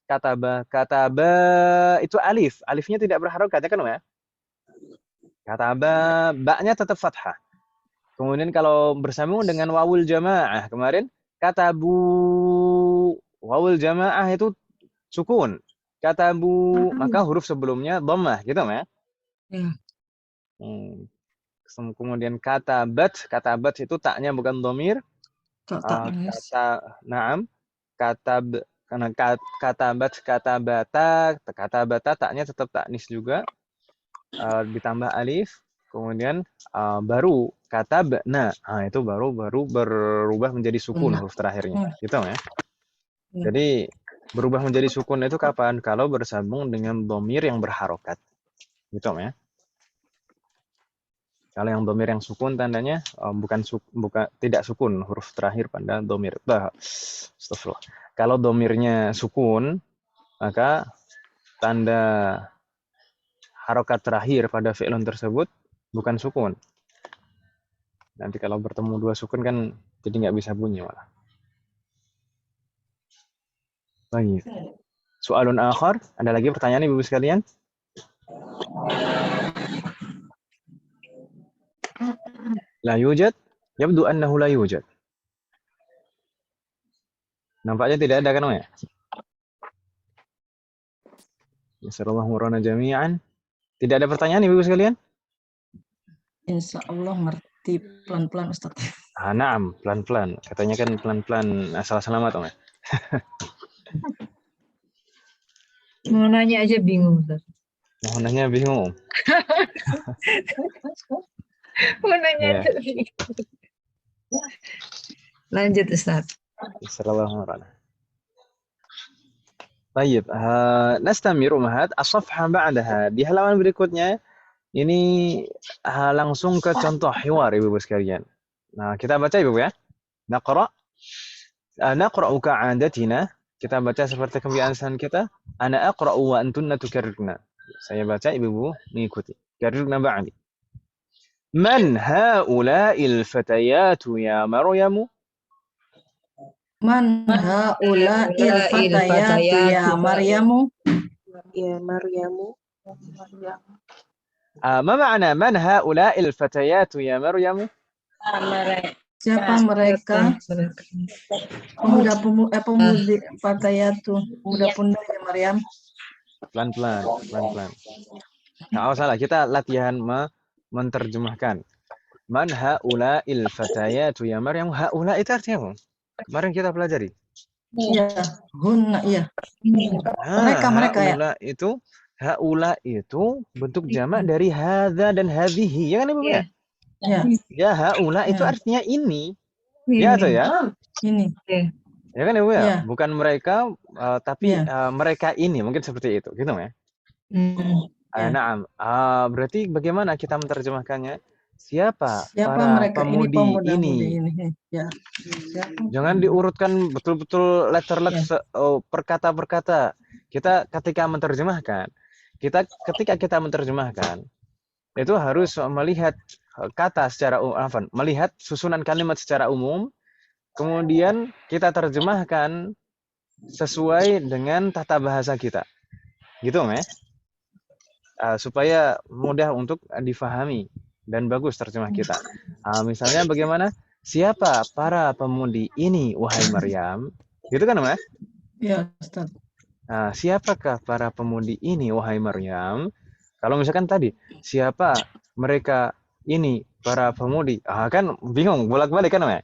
Kataba itu alif. Alifnya tidak berharokat, ya kan, ya? Kataba, ba-nya tetap fathah. Kemudian kalau bersambung dengan wawul jamaah kemarin, katabu, wawul jamaah itu sukun. Katabu, maka huruf sebelumnya dhammah, gitu ya. Ya. Kemudian katabat itu taknya bukan dhamir. Tak nulis. Naam, katab, karena katabata taknya tetap taknis juga, ditambah alif, kemudian baru katabna, itu baru berubah menjadi sukun Hunna. huruf terakhirnya, gitu ya. Ya. Jadi berubah menjadi sukun itu kapan? Kalau bersambung dengan dhamir yang berharokat, gitu ya. Kalau yang dhamir yang sukun tandanya bukan tidak sukun huruf terakhir pada dhamir. Astagfirullah. Kalau dhamirnya sukun, maka tanda harokat terakhir pada fi'lun tersebut bukan sukun. Nanti kalau bertemu dua sukun kan jadi nggak bisa bunyi malah. Baik. Soalun akhar, ada lagi pertanyaan Ibu sekalian? La yujad? Yabdu annahu la yujad. Nampaknya tidak ada kan, ya? Nasallallahu murana jami'an. Tidak ada pertanyaan Ibu sekalian? Insya Allah ngerti pelan-pelan Ustaz. Naam, pelan-pelan. Katanya kan pelan-pelan asal selamat, ya? Mau nanya aja bingung, Ustaz. Mau nanya bingung. Mau nanya Ya. aja bingung. Lanjut, Ustaz. Nasallallahu murana. Baik, nastamir umahat as-safha ba'daha. Di halaman berikutnya ini langsung ke contoh hiwar Ibu sekalian. Nah, kita baca Ibu ya. Naqra ka'adatina. Kita baca seperti kebiasaan kita. Ana aqra'u wa antunna tukarrirna. Saya baca, Ibu mengikuti. Karrirna ba'di. Man haula'il fatayatu ya Maryamu? Man haula'il fatayatu ya Maryamu. Ya Maryamu. ما معنى من هؤلاء الفتيات يا مريم؟ Siapa mereka? Pemudi fatayatu, pemuda-pemudi ya Maryam. Pelan-pelan, pelan-pelan. Nah, salah, kita latihan menerjemahkan. Man haula'il fatayatu ya Maryam? Haula itu artinya apa? Kemarin kita pelajari. Iya, hunna, iya. Mereka ya. Haula itu bentuk jamak dari hadza dan hadhihi, ya kan Ibu ya? Ya, Ya, haula itu Ya. artinya ini. Ya atau ya? ini. Ya kan Ibu ya? Ya. Bukan mereka tapi Ya. mereka ini, mungkin seperti itu, gitu ya? Ya. Naam. Berarti bagaimana kita menerjemahkannya? Siapa Siapa para mereka ini pemudi pemuda-pemudi ini? ini? Ya. Siapa? Jangan diurutkan betul-betul letter-letter per kata per kata. Kita ketika menerjemahkan, ketika kita menerjemahkan, itu harus melihat kata secara melihat susunan kalimat secara umum, kemudian kita terjemahkan sesuai dengan tata bahasa kita. Gitu, ya? Supaya mudah untuk difahami dan bagus terjemah kita. Misalnya bagaimana? Siapa para pemudi ini, wahai Maryam? Gitu kan, Mas? Ya, Ustaz. Siapakah para pemudi ini, wahai Maryam? Kalau misalkan tadi, siapa mereka ini, para pemudi? Kan bingung, bolak-balik kan, Mas?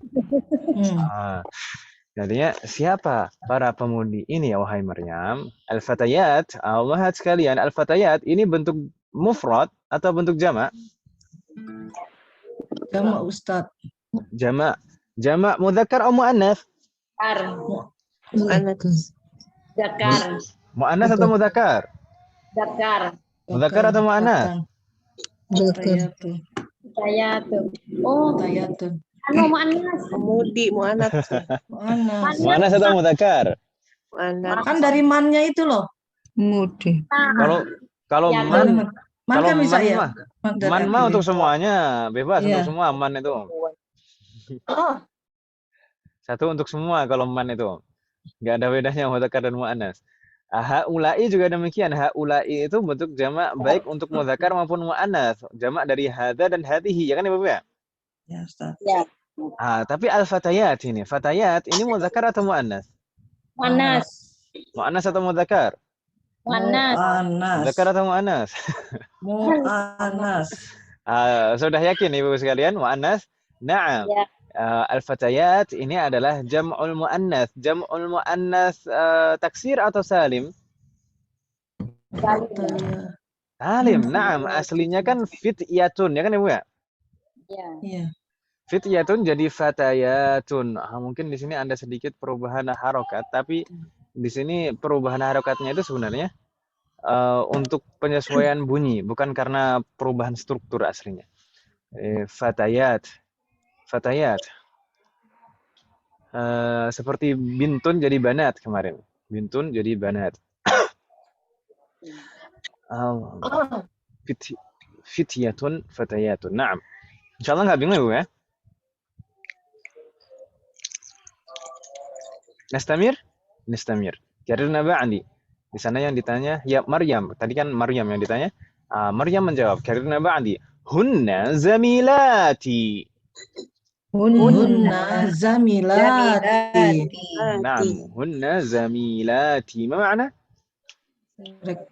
Jadinya, siapa para pemudi ini, wahai Maryam? Al-fatayat, lihat sekalian, al-fatayat ini bentuk mufrad atau bentuk jamak? Jamak, Ustaz. Jamak mudzakkar atau muannats? Mu'anats. Zakar. Muannats atau mudzakkar? Zakar. Mudzakkar atau muannats? Fatayatu. Fatayatu. Oh, Fatayatu. mu'annas. Pemudi, mu'anats. Muannats atau mudzakkar? Mu'anats. Kan dari mannya itu loh. Mudi. Kalau Ya, man, Man kalau kan bisa man ya. mah, man mah untuk semuanya, bebas Iya. untuk semua man itu. Oh, Satu untuk semua kalau man itu. Nggak ada bedanya mudzakkar dan muannats. Haula'i juga demikian. Haula'i itu bentuk jamak baik untuk mudzakkar maupun muannats. Jamak dari hadza dan hadhihi, ya kan Ibu ya? Ya, Ustaz. ya. Tapi al-fatayat ini. Fatayat ini mudzakkar atau muannats? Mu'annas. Muannats atau mudzakkar? Mu'annas. Mudzakkar atau muannats? Mu'annas. Sudah yakin Ibu sekalian muannats? Na'am. Ya. Al-fatayat ini adalah jam'ul muannats. Jam'ul muannats taksir atau salim? Salim. Na'am, aslinya kan fityatun, ya kan Ibu ya? Ya. Iya. Fityatun jadi fatayatun. Mungkin di sini ada sedikit perubahan harokat, tapi di sini perubahan harokatnya itu sebenarnya untuk penyesuaian bunyi, bukan karena perubahan struktur aslinya. Fatayat. Seperti bintun jadi banat kemarin. Bintun jadi banat. Fityatun, fatayatun. Naam. Insyaallah nggak bingung ya? Nastamir. Karena ba'di. Di sana yang ditanya, ya Maryam. Tadi kan Maryam yang ditanya. Maryam menjawab, karena ba'di. Hunna zamilati. Hunna zamilati. Naam, hunna zamilati. Ma makna?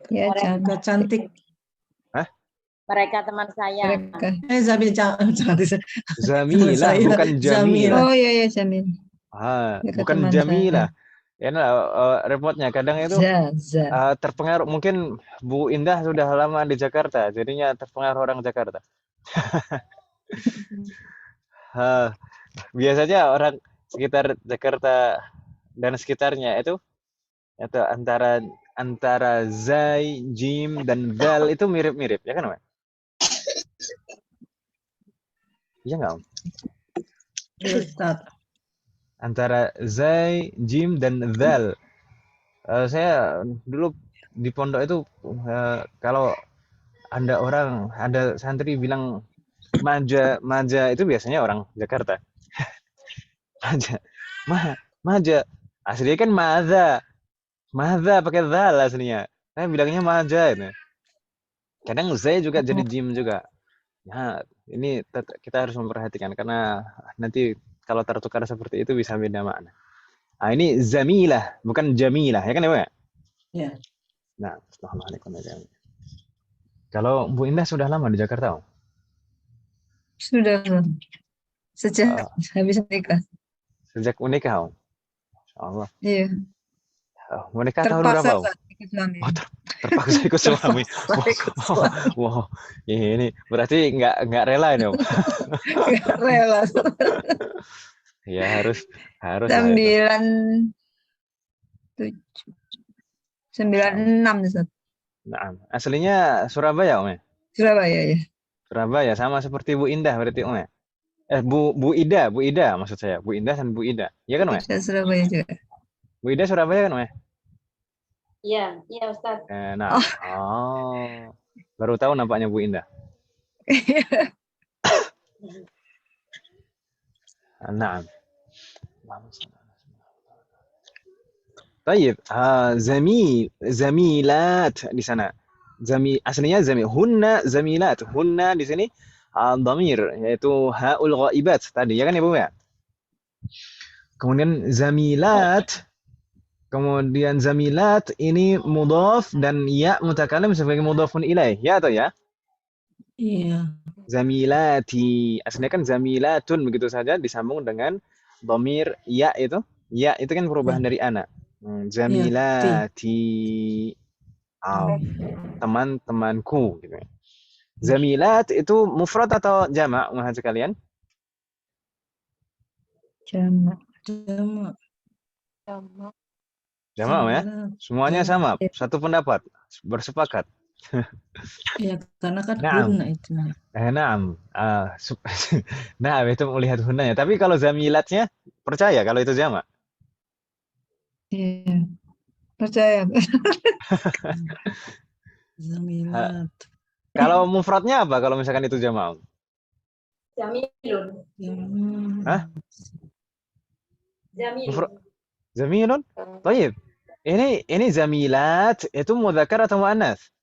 Ya, Mereka cantik. Mereka teman saya. Mereka. Zamilah, bukan Jamilah. Oh iya, Jamil. Mereka Bukan teman Jamilah. Ya, repotnya kadang itu terpengaruh. Mungkin Bu Indah sudah lama di Jakarta, jadinya terpengaruh orang Jakarta. Biasanya orang sekitar Jakarta dan sekitarnya itu antara zai, jim dan dal itu mirip-mirip, ya kan, Pak? Iya nggak, Om? Ustaz. Antara zai, jim dan dal. Saya dulu di pondok itu kalau ada santri bilang Maja itu biasanya orang Jakarta. Maja. Maja. Aslinya kan maza. Maza pakai zal aslinya. Saya bilangnya maja itu. Kadang Z juga jadi jim juga. Nah, ini kita harus memperhatikan karena nanti kalau tertukar seperti itu bisa beda makna. Nah, ini zamilah, bukan jamilah, ya kan ya, Pak? Ya. Nah, Assalamualaikum warahmatullahi wabarakatuh. Kalau Bu Indah sudah lama di Jakarta, Om? Sudah sejak habis nikah. Sejak menikah, Om? Masya Allah. Iya. Menikah tahun berapa, Om? Ikut suami. Oh, terpaksa ikut suami. Terpaksa ikut suami. Wow, ini berarti nggak rela ini, Om? Nggak rela. Ya harus lah itu. 96 Ustaz. Nah, aslinya Surabaya, Om ya? Surabaya ya. Surabaya sama seperti Bu Indah berarti, Om ya? Bu Ida maksud saya. Bu Indah dan Bu Ida. Iya kan, Om ya? Saya Surabaya juga. Bu Ida Surabaya kan, Om ya? Iya, Ustaz. Nah. Baru tahu nampaknya Bu Indah. Nah. Baik, zamilat di sana. Aslinya hunna zamilat. Hunna di sini dhamir yaitu haul ghaibat tadi ya kan Ibu ya? Kemudian zamilat ini mudhaf dan ya mutakallim sebagai mudhafun ilaih. Ya atau ya? Iya. Zamilati. Aslinya kan zamilatun begitu saja disambung dengan dhamir ya itu. Ya itu kan perubahan dari ana. Zamilati. Teman-temanku gitu. Zamilat itu mufrad atau jamak menurut kalian? Jamak. Jamak ya? Semuanya sama, satu pendapat, bersepakat. Ya, karena kan hunna itu. Naam. Nah, itu melihat hunnanya. Tapi kalau zamilatnya, percaya kalau itu jamak? Iya. Percaya. Zamilat. Kalau mufradnya apa kalau misalkan itu jamak? Jamilun. Hah? Jamilun. Zamilun? Baik. Ini zamilat itu mudzakkar atau muannats?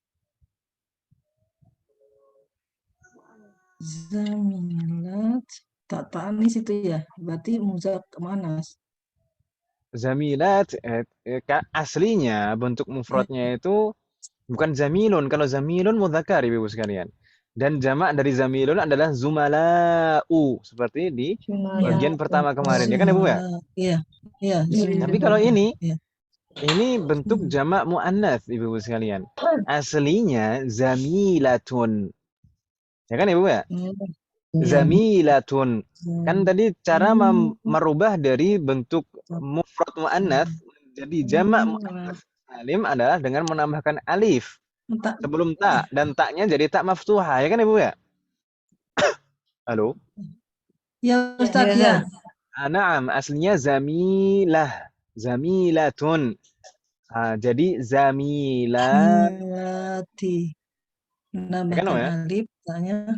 Zamilat. Tak tanis itu ya. Berarti muannas. Zamilat aslinya bentuk mufradnya itu bukan zamilun. Kalau zamilun mudzakkar Ibu sekalian. Dan jamak dari zamilun adalah zumala'u seperti di bagian pertama kemarin ya kan Ibu ya? Iya. Tapi kalau ini bentuk jamak muannats Ibu sekalian. Aslinya zamilatun. Ya kan Ibu ya? Zamilatun. Kan tadi cara merubah dari bentuk mufrad muannats menjadi jamak muannats salim adalah dengan menambahkan alif sebelum ta dan taknya jadi tak maftuhah ya kan Ibu ya? Halo? Ya Ustaz ya. Naam, aslinya zamilatun. Jadi zamilati. Menambahkan alif tanya.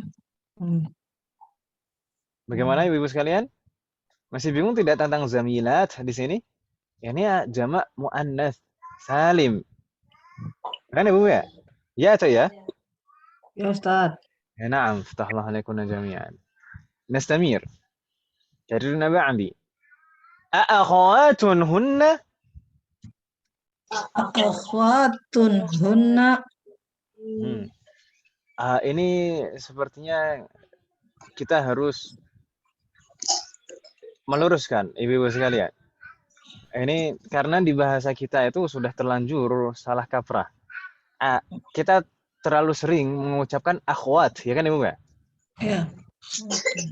Bagaimana Ibu sekalian? Masih bingung tidak tentang zamilat di sini? Ini jamak muannats salim. Kan Ibu ya? Ya atau ya? Ya Ustaz. Naam, fatahallahu alaikum jami'an. Nastamir. Karirna ba'di. Akhawatun hunna? Akhawatun hunna. Ini sepertinya kita harus meluruskan Ibu-ibu sekalian. Ini karena di bahasa kita itu sudah terlanjur salah kaprah. Kita terlalu sering mengucapkan akhwat, ya kan Ibu ya? Iya.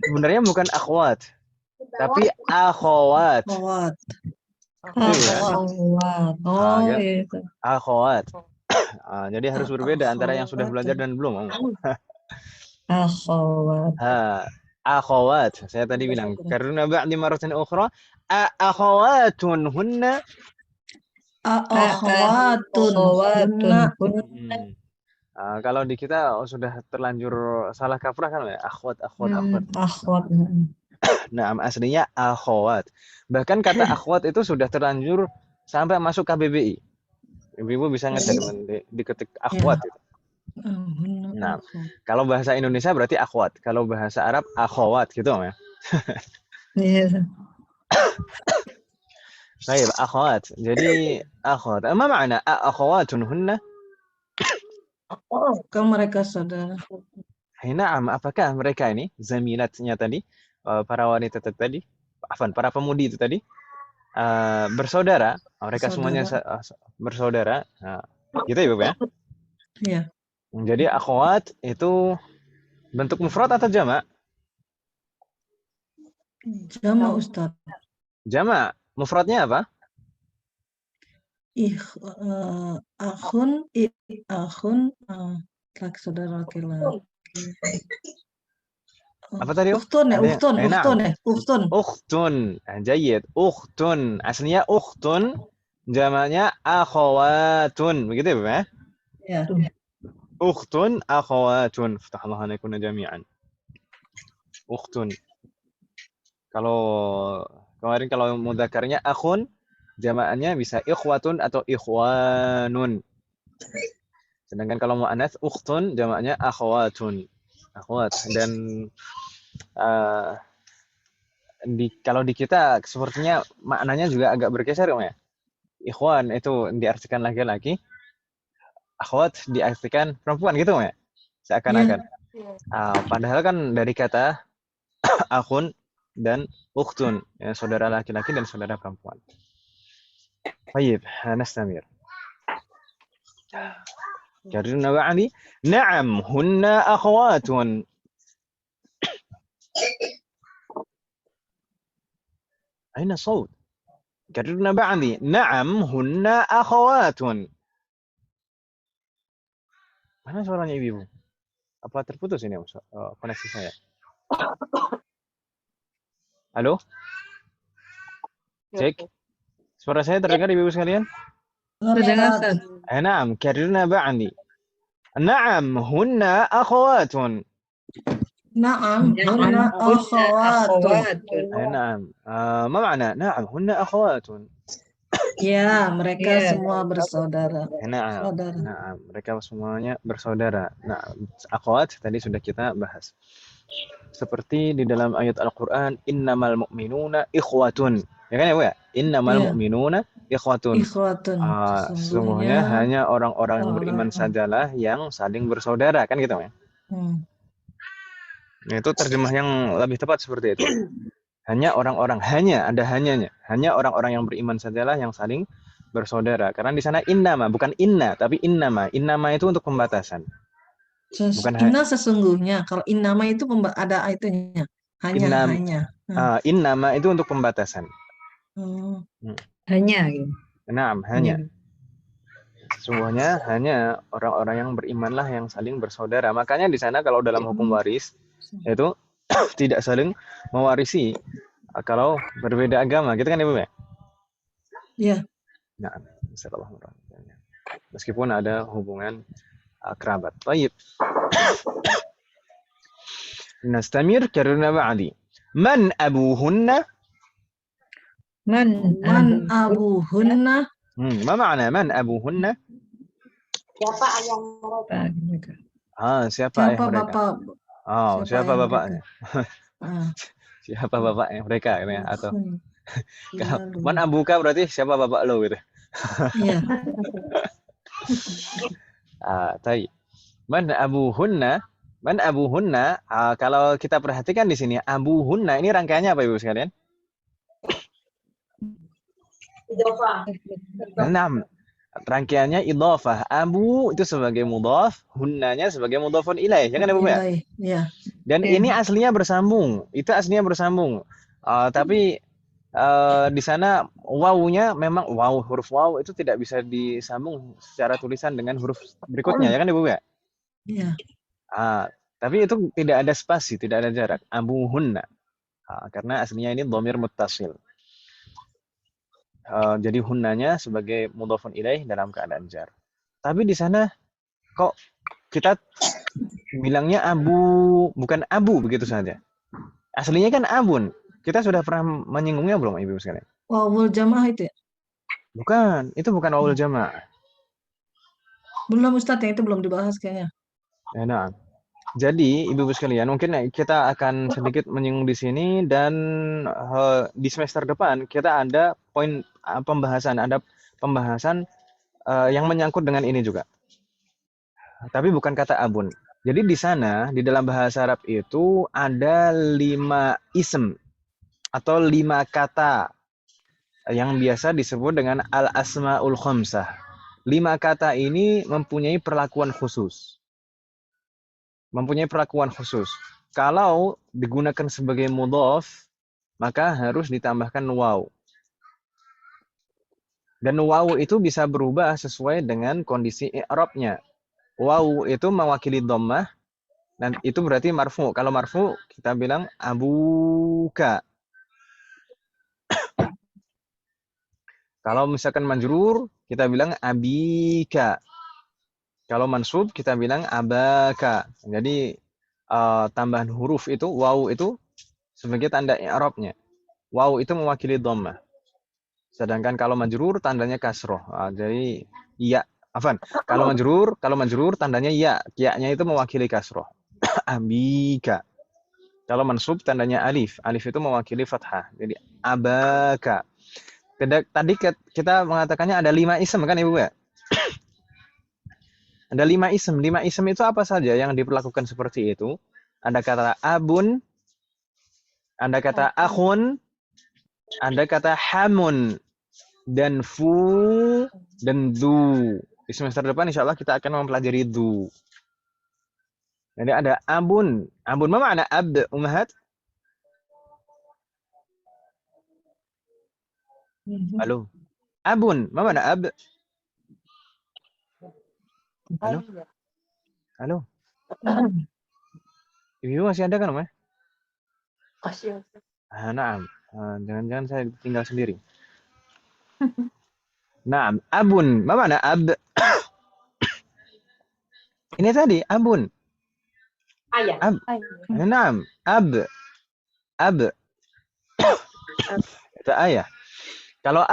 Sebenarnya bukan akhwat, tapi akhwat. Akhwat. Jadi harus berbeda antara yang sudah belajar dan belum. Akhwat. Akhwat. Saya tadi bilang karena ba'di maratin ukhra akhwatun hunna. Akhwatun hunna. Kalau di kita sudah terlanjur salah kaprah kan ya, akhwat, akhwat, akhwat. Akhwat. Nah, aslinya akhwat. Bahkan kata akhwat itu sudah terlanjur sampai masuk KBBI. Ibu-ibu bisa ngecek diketik akhwat itu. Nah, kalau bahasa Indonesia berarti akhwat. Kalau bahasa Arab akhwat gitu ya. Iya. Baik, akhwat. Jadi akhwat. Apa makna akhwatun hunna? Kan mereka saudara. Na'am, apakah mereka ini zamilatnya tadi, para wanita tadi, para pemudi itu tadi, bersaudara? Mereka semuanya bersaudara. Nah, gitu ya, Bapak ya? Iya. Jadi akhwat itu bentuk mufrad atau jamak? Jamak Ustaz. Jamak. Mufradnya apa? Akhun, laki saudara laki-laki. Apa tadi? Ukhtun. Ukhtun. Jayid. Ukhtun. Aslinya ukhtun. Jamaknya akhawatun. Begitu ya, Bapak ya? Ya. Ukhtun akhawatun. Fatahallah alaikuna jami'an. Ukhtun. Kalau kemarin kalau mudzakarnya akhun, jamaknya bisa ikhwatun atau ikhwanun. Sedangkan kalau muannats ukhtun, jamaknya akhawatun. Akhwat. Dan kalau di kita sepertinya maknanya juga agak bergeser ya. Ikhwan itu diartikan laki-laki, akhwat diartikan perempuan gitu ya. Seakan-akan. Padahal kan dari kata akhun dan ukhtun, ya, saudara laki-laki dan saudara perempuan. Baik, nastamir. Karena ba'di, na'am, hunna akhwatun. Aina saut? Karena ba'di, na'am, hunna akhwatun. Mana suaranya ibu? Apa terputus ini koneksi saya? Halo? Cek. Suara saya terdengar ibu sekalian? Terdengar, Ustaz. Naam, karena ba'di. Naam, hunna akhwatun. Naam, hunna akhawatun. Naam. Ma makna? Naam, hunna akhwatun. Ya, mereka semua bersaudara. Naam. Naam, mereka semuanya bersaudara. Nah, akhwat tadi sudah kita bahas. Seperti di dalam ayat Al-Qur'an, innamal mu'minuna ikhwatun. Ya kan ya, Bu ya? Innamal mu'minuna ikhwatun. Sesungguhnya hanya orang-orang yang beriman sajalah yang saling bersaudara, kan gitu ya? Nah, itu terjemah yang lebih tepat seperti itu. Hanya orang-orang, ada hanyanya. Hanya orang-orang yang beriman sajalah yang saling bersaudara. Karena di sana innama, bukan inna, tapi innama. Innama itu untuk pembatasan. Bukan inna sesungguhnya. Kalau innama itu ada itunya. Hanya. Innama itu untuk pembatasan. Hanya gitu. Naam, hanya. Sesungguhnya hanya orang-orang yang berimanlah yang saling bersaudara. Makanya di sana kalau dalam hukum waris itu tidak saling mewarisi kalau berbeda agama, gitu kan Ibu ya? Iya. Nah, meskipun ada hubungan kerabat. Baik. Nastamir karena ba'di. Man abuhunna? Man abuhunna? Ma makna man abuhunna? Siapa ayah mereka? Siapa ayah mereka? Siapa bapaknya? Siapa bapaknya mereka ya? Atau man abuka berarti siapa bapak lo gitu. Iya. Tadi. Man abuhunna, kalau kita perhatikan di sini abuhunna ini rangkaiannya apa Ibu sekalian? Idhofah. 6. Rangkaiannya idhofah. Abu itu sebagai mudhaf, hunnanya sebagai mudhafun ilaih. Ya kan Ibu ya? Iya. Dan ini aslinya bersambung. Itu aslinya bersambung. Tapi di sana wawunya memang huruf waw itu tidak bisa disambung secara tulisan dengan huruf berikutnya, ya kan Ibu ya? Iya. Tapi itu tidak ada spasi, tidak ada jarak. Abuhunna. Karena aslinya ini dhamir muttasil. Jadi hunnanya sebagai mudhafun ilaih dalam keadaan jar. Tapi di sana kok kita bilangnya abu, bukan abu begitu saja. Aslinya kan abun. Kita sudah pernah menyinggungnya belum, Ibu sekalian? Wawul jamaah itu ya? Bukan, itu bukan wawul jamaah. Belum Ustadz, yang itu belum dibahas kayaknya. Ya, nah. Jadi, Ibu sekalian, mungkin kita akan sedikit menyinggung di sini dan di semester depan kita ada poin pembahasan, yang menyangkut dengan ini juga. Tapi bukan kata abun. Jadi di sana, di dalam bahasa Arab itu ada 5 ism atau 5 kata yang biasa disebut dengan al-asma'ul khamsah. 5 kata ini mempunyai perlakuan khusus. Kalau digunakan sebagai mudhaf, maka harus ditambahkan waw. Dan waw itu bisa berubah sesuai dengan kondisi i'rabnya. Waw itu mewakili dhammah, dan itu berarti marfu. Kalau marfu, kita bilang abuka. Kalau misalkan majrur, kita bilang abika. Kalau mansub, kita bilang abaka. Jadi, tambahan huruf itu, waw itu, sebagai tanda i'rabnya. Waw itu mewakili dhammah. Sedangkan kalau majrur, tandanya kasroh. Jadi, ya. Kalau majrur, tandanya ya. Ya-nya itu mewakili kasroh. Abika. Kalau mansub, tandanya alif. Alif itu mewakili fathah. Jadi, abaka. Tadi kita mengatakannya ada 5 ism kan Ibu ya? Ada 5 ism. 5 ism itu apa saja yang diperlakukan seperti itu? Ada kata abun, ada kata akhun, ada kata hamun, dan fu, dan du. Di semester depan insya Allah kita akan mempelajari du. Jadi ada abun. Abun apa makna ab, Ummahat? Halo. Abun, apa makna ab? Halo. Ibu masih ada kan, Om? Masih. Naam. Jangan-jangan saya tinggal sendiri. Naam, abun. Apa makna ab? Ini tadi, abun. Ayah. Ab. Naam, ab. Itu ayah. Kalau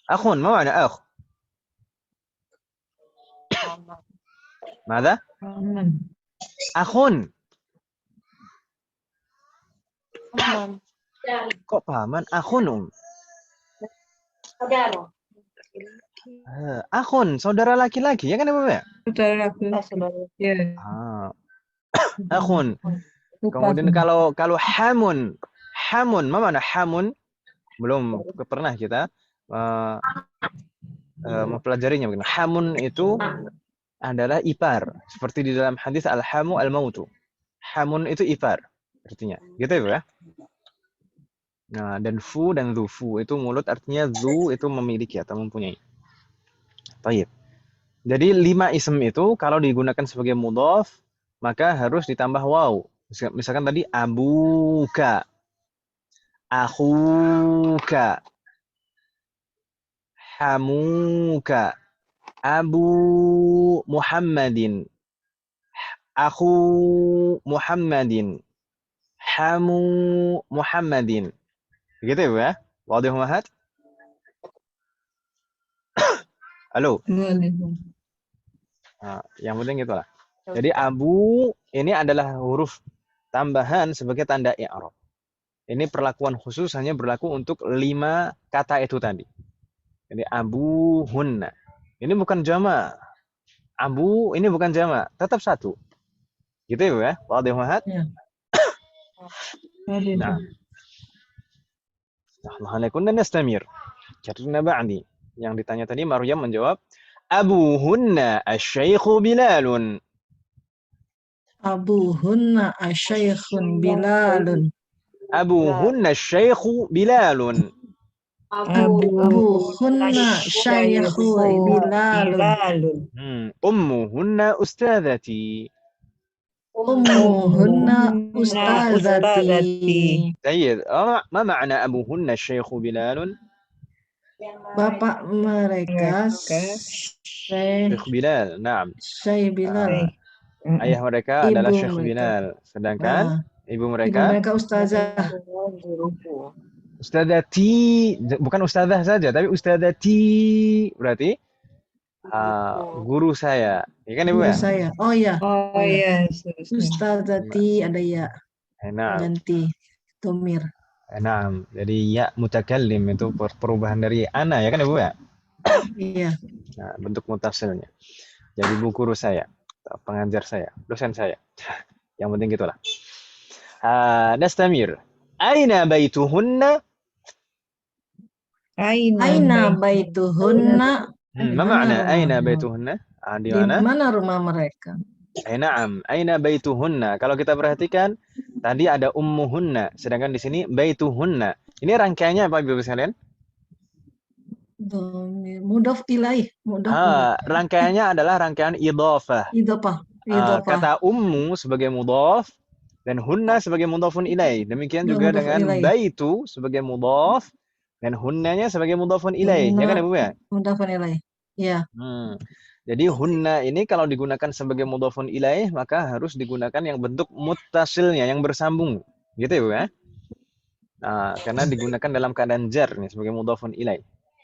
akhun, apa makna akh? Mada? Akhun. Kok paman? Akhun, Saudara. Akhun, saudara laki-laki, ya kan Ibu ya? Saudara laki-laki. Ya. Akhun. Kemudian kalau hamun, apa makna hamun? Belum pernah kita mempelajarinya. Hamun itu adalah ipar. Seperti di dalam hadis al-hamu al-mautu. Hamun itu ipar artinya. Gitu ya, Bu ya? Nah, dan fu dan dhufu itu mulut, artinya dhu itu memiliki atau mempunyai. Baik. Jadi 5 ism itu kalau digunakan sebagai mudhaf, maka harus ditambah waw. Misalkan tadi abuka, akhuka, hamuka, abu Muhammadin, akhu Muhammadin, hamu Muhammadin. Begitu ya, Bu ya? Wadih Ummahat? Halo. Nah, yang penting itulah. Jadi abu ini adalah huruf tambahan sebagai tanda i'rab. Ini perlakuan khusus hanya berlaku untuk 5 kata itu tadi. Jadi abu hunna. Ini bukan jama'. Abu ini bukan jama', tetap satu. Gitu ya, Bu ya? Wadih Ummahat? Ya. Nah. Allah kunna nastamir. Karena ba'di. Yang ditanya tadi Maryam menjawab, abuhunna asy-syaikhu Bilalun. Abuhunna asyaikhun Bilalun. Abuhunna asy-syaikhu Bilalun. Abuhunna syaikhu Bilalun. Ummuhunna ustadzati. Ummuhunna ustadzati. Baik. Ma makna abuhunna asy-syaikhu Bilalun? Bapak mereka Syekh Bilal. Naam. Syekh Bilal. Ayah mereka adalah Ibu Syekh mereka. Bilal, sedangkan Nah, ibu ibu mereka mereka ustazah. Guruku. Ustadzati, bukan ustadzah saja, tapi Ustadzati berarti Guruku. guru saya. Ya kan Ibu Guru ya? saya. Oh ya, Oh oh ya. iya, seterusnya. Ustazati ada ya Nah, ganti domir. nah, jadi ya mutakallim itu perubahan dari ana ya kan Ibu ya? Iya. Nah, bentuk mutasilnya. Jadi bu guru saya, pengajar saya, dosen saya. Yang penting gitulah. Nastamir. Aina baituhunna? Aina baituhunna. Di Ma mana makna aina rumahnya? baituhunna? Di Di mana? mana rumah mereka? Na'am, aina baituhunna. Kalau kita perhatikan, tadi ada ummuhunna, sedangkan di sini baituhunna. Ini rangkaiannya apa Ibu sekalian? Domir. Mudhof ilaih. Mudhof enggak? Rangkaiannya adalah rangkaian idhofah. Idhofah. Idhofah. Kata ummu sebagai mudhof dan hunna sebagai mudhofun ilaih. Demikian Ya, juga mudhof dengan ilaih. baitu sebagai mudhof dan hunnanya sebagai mudhofun ilaih. Ya Hunna kan Ibu ya? mudhof ilaih. Ya. Jadi hunna ini kalau digunakan sebagai mudhofun ilaih maka harus digunakan yang bentuk muttasilnya, yang bersambung. Gitu ya, Bu ya? Karena digunakan dalam keadaan jar nih sebagai mudhofun ilaih.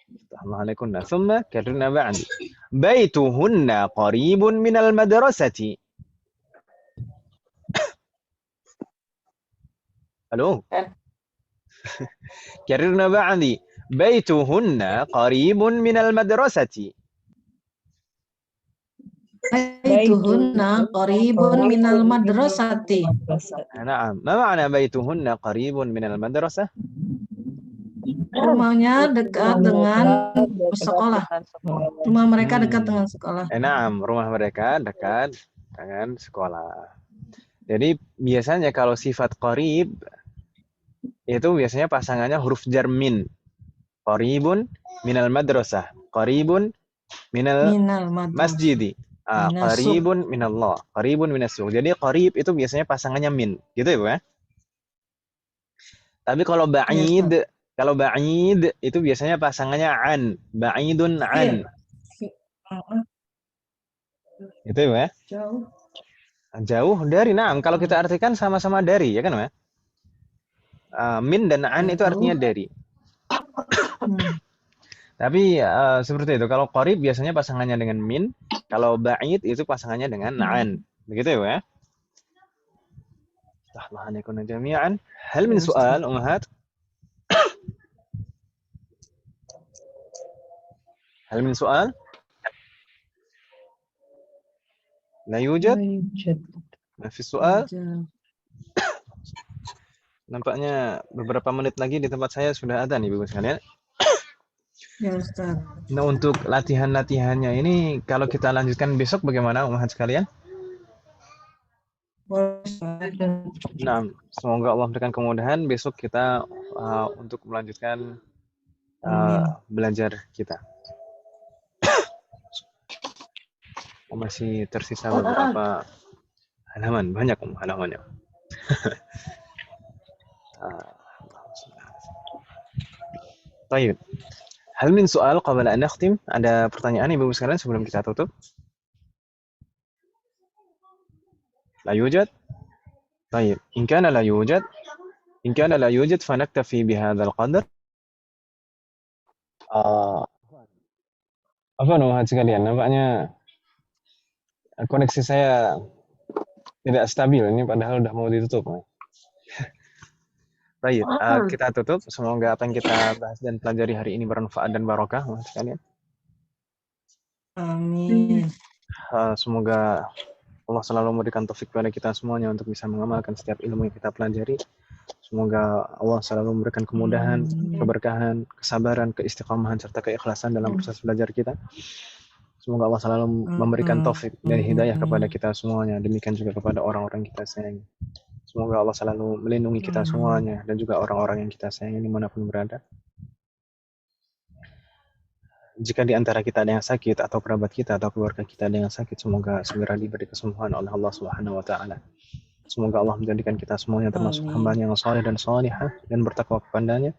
Assalamualaikum. Thumma karrna ba'di. Baituhunna qaribun minal madrasati. Halo? Karrna ba'di. Baituhunna qaribun minal madrasati. Baituhunna qaribun minal madrasati. Na'am. Ma ma'na baituhunna qaribun minal madrasah? Rumahnya dekat dengan sekolah. Rumah mereka dekat dengan sekolah. Na'am, rumah mereka dekat dengan sekolah. Jadi biasanya kalau sifat qarib itu biasanya pasangannya huruf jar min. Qaribun minal madrasah. Qaribun minal masjidi. Qaribun minallah. Qaribun minas suq. Jadi qarib itu biasanya pasangannya min. Gitu ya, Bu ya? Tapi kalau ba'id, itu biasanya pasangannya an. Ba'idun an. Itu ya, Bu ya? Jauh dari, kalau kita artikan sama-sama dari, ya kan, Bu ya? Min dan an itu artinya dari. Tapi seperti itu. Kalau qarib biasanya pasangannya dengan min. Kalau ba'id itu pasangannya dengan an. Begitu ya, Bu ya? Rahmanakum jami'an. Hal min soal, ummahat? Hal min soal? La yujad? Ma fi soal? Nampaknya beberapa menit lagi di tempat saya sudah ada nih, Bapak sekalian. Ya, Ustaz. Nah, untuk latihan-latihannya ini kalau kita lanjutkan besok bagaimana, ummahat sekalian? Nah, semoga Allah memberikan kemudahan besok kita untuk melanjutkan belajar kita. Masih tersisa beberapa halaman, banyak halamannya. Baik. Hal min soal qabla an nakhtim? Ada pertanyaan Ibu sekalian sebelum kita tutup? La yujad? طيب إن كان لا يوجد فنكتفي بهذا القدر. Apa nomor sekalian? Nampaknya koneksi saya tidak stabil ini padahal udah mau ditutup. Baik, kita tutup. Semoga apa yang kita bahas dan pelajari hari ini bermanfaat dan barokah sekalian. Amin. Semoga Allah selalu memberikan taufik kepada kita semuanya untuk bisa mengamalkan setiap ilmu yang kita pelajari. Semoga Allah selalu memberikan kemudahan, keberkahan, kesabaran, keistiqamahan, serta keikhlasan dalam proses belajar kita. Semoga Allah selalu memberikan taufik dan hidayah kepada kita semuanya. Demikian juga kepada orang-orang kita sayangi. Semoga Allah selalu melindungi kita semuanya dan juga orang-orang yang kita sayangi dimanapun berada. Jika di antara kita ada yang sakit atau kerabat kita atau keluarga kita ada yang sakit, semoga segera diberi kesembuhan oleh Allah Subhanahu wa taala. Semoga Allah menjadikan kita semuanya termasuk hamba-Nya yang saleh dan salihah dan bertakwa kepadanya,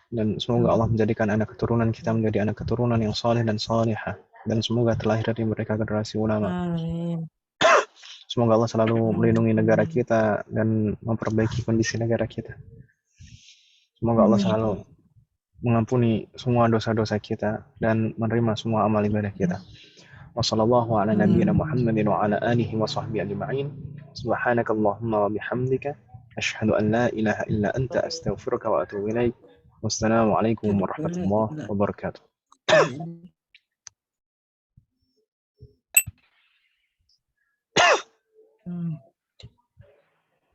dan semoga Allah menjadikan anak keturunan kita menjadi anak keturunan yang saleh dan salihah, dan semoga terlahir dari mereka generasi ulama. Amin. Semoga Allah selalu melindungi negara kita dan memperbaiki kondisi negara kita. Semoga Allah selalu mengampuni semua dosa-dosa kita dan menerima semua amal ibadah kita. Wassallallahu ala nabiyyina Muhammadin wa ala alihi wa sahbihi ajma'in. Subhanakallahumma wa bihamdika asyhadu an la ilaha illa anta astaghfiruka wa atubu ilaik. Wassalamu alaikum warahmatullahi wabarakatuh.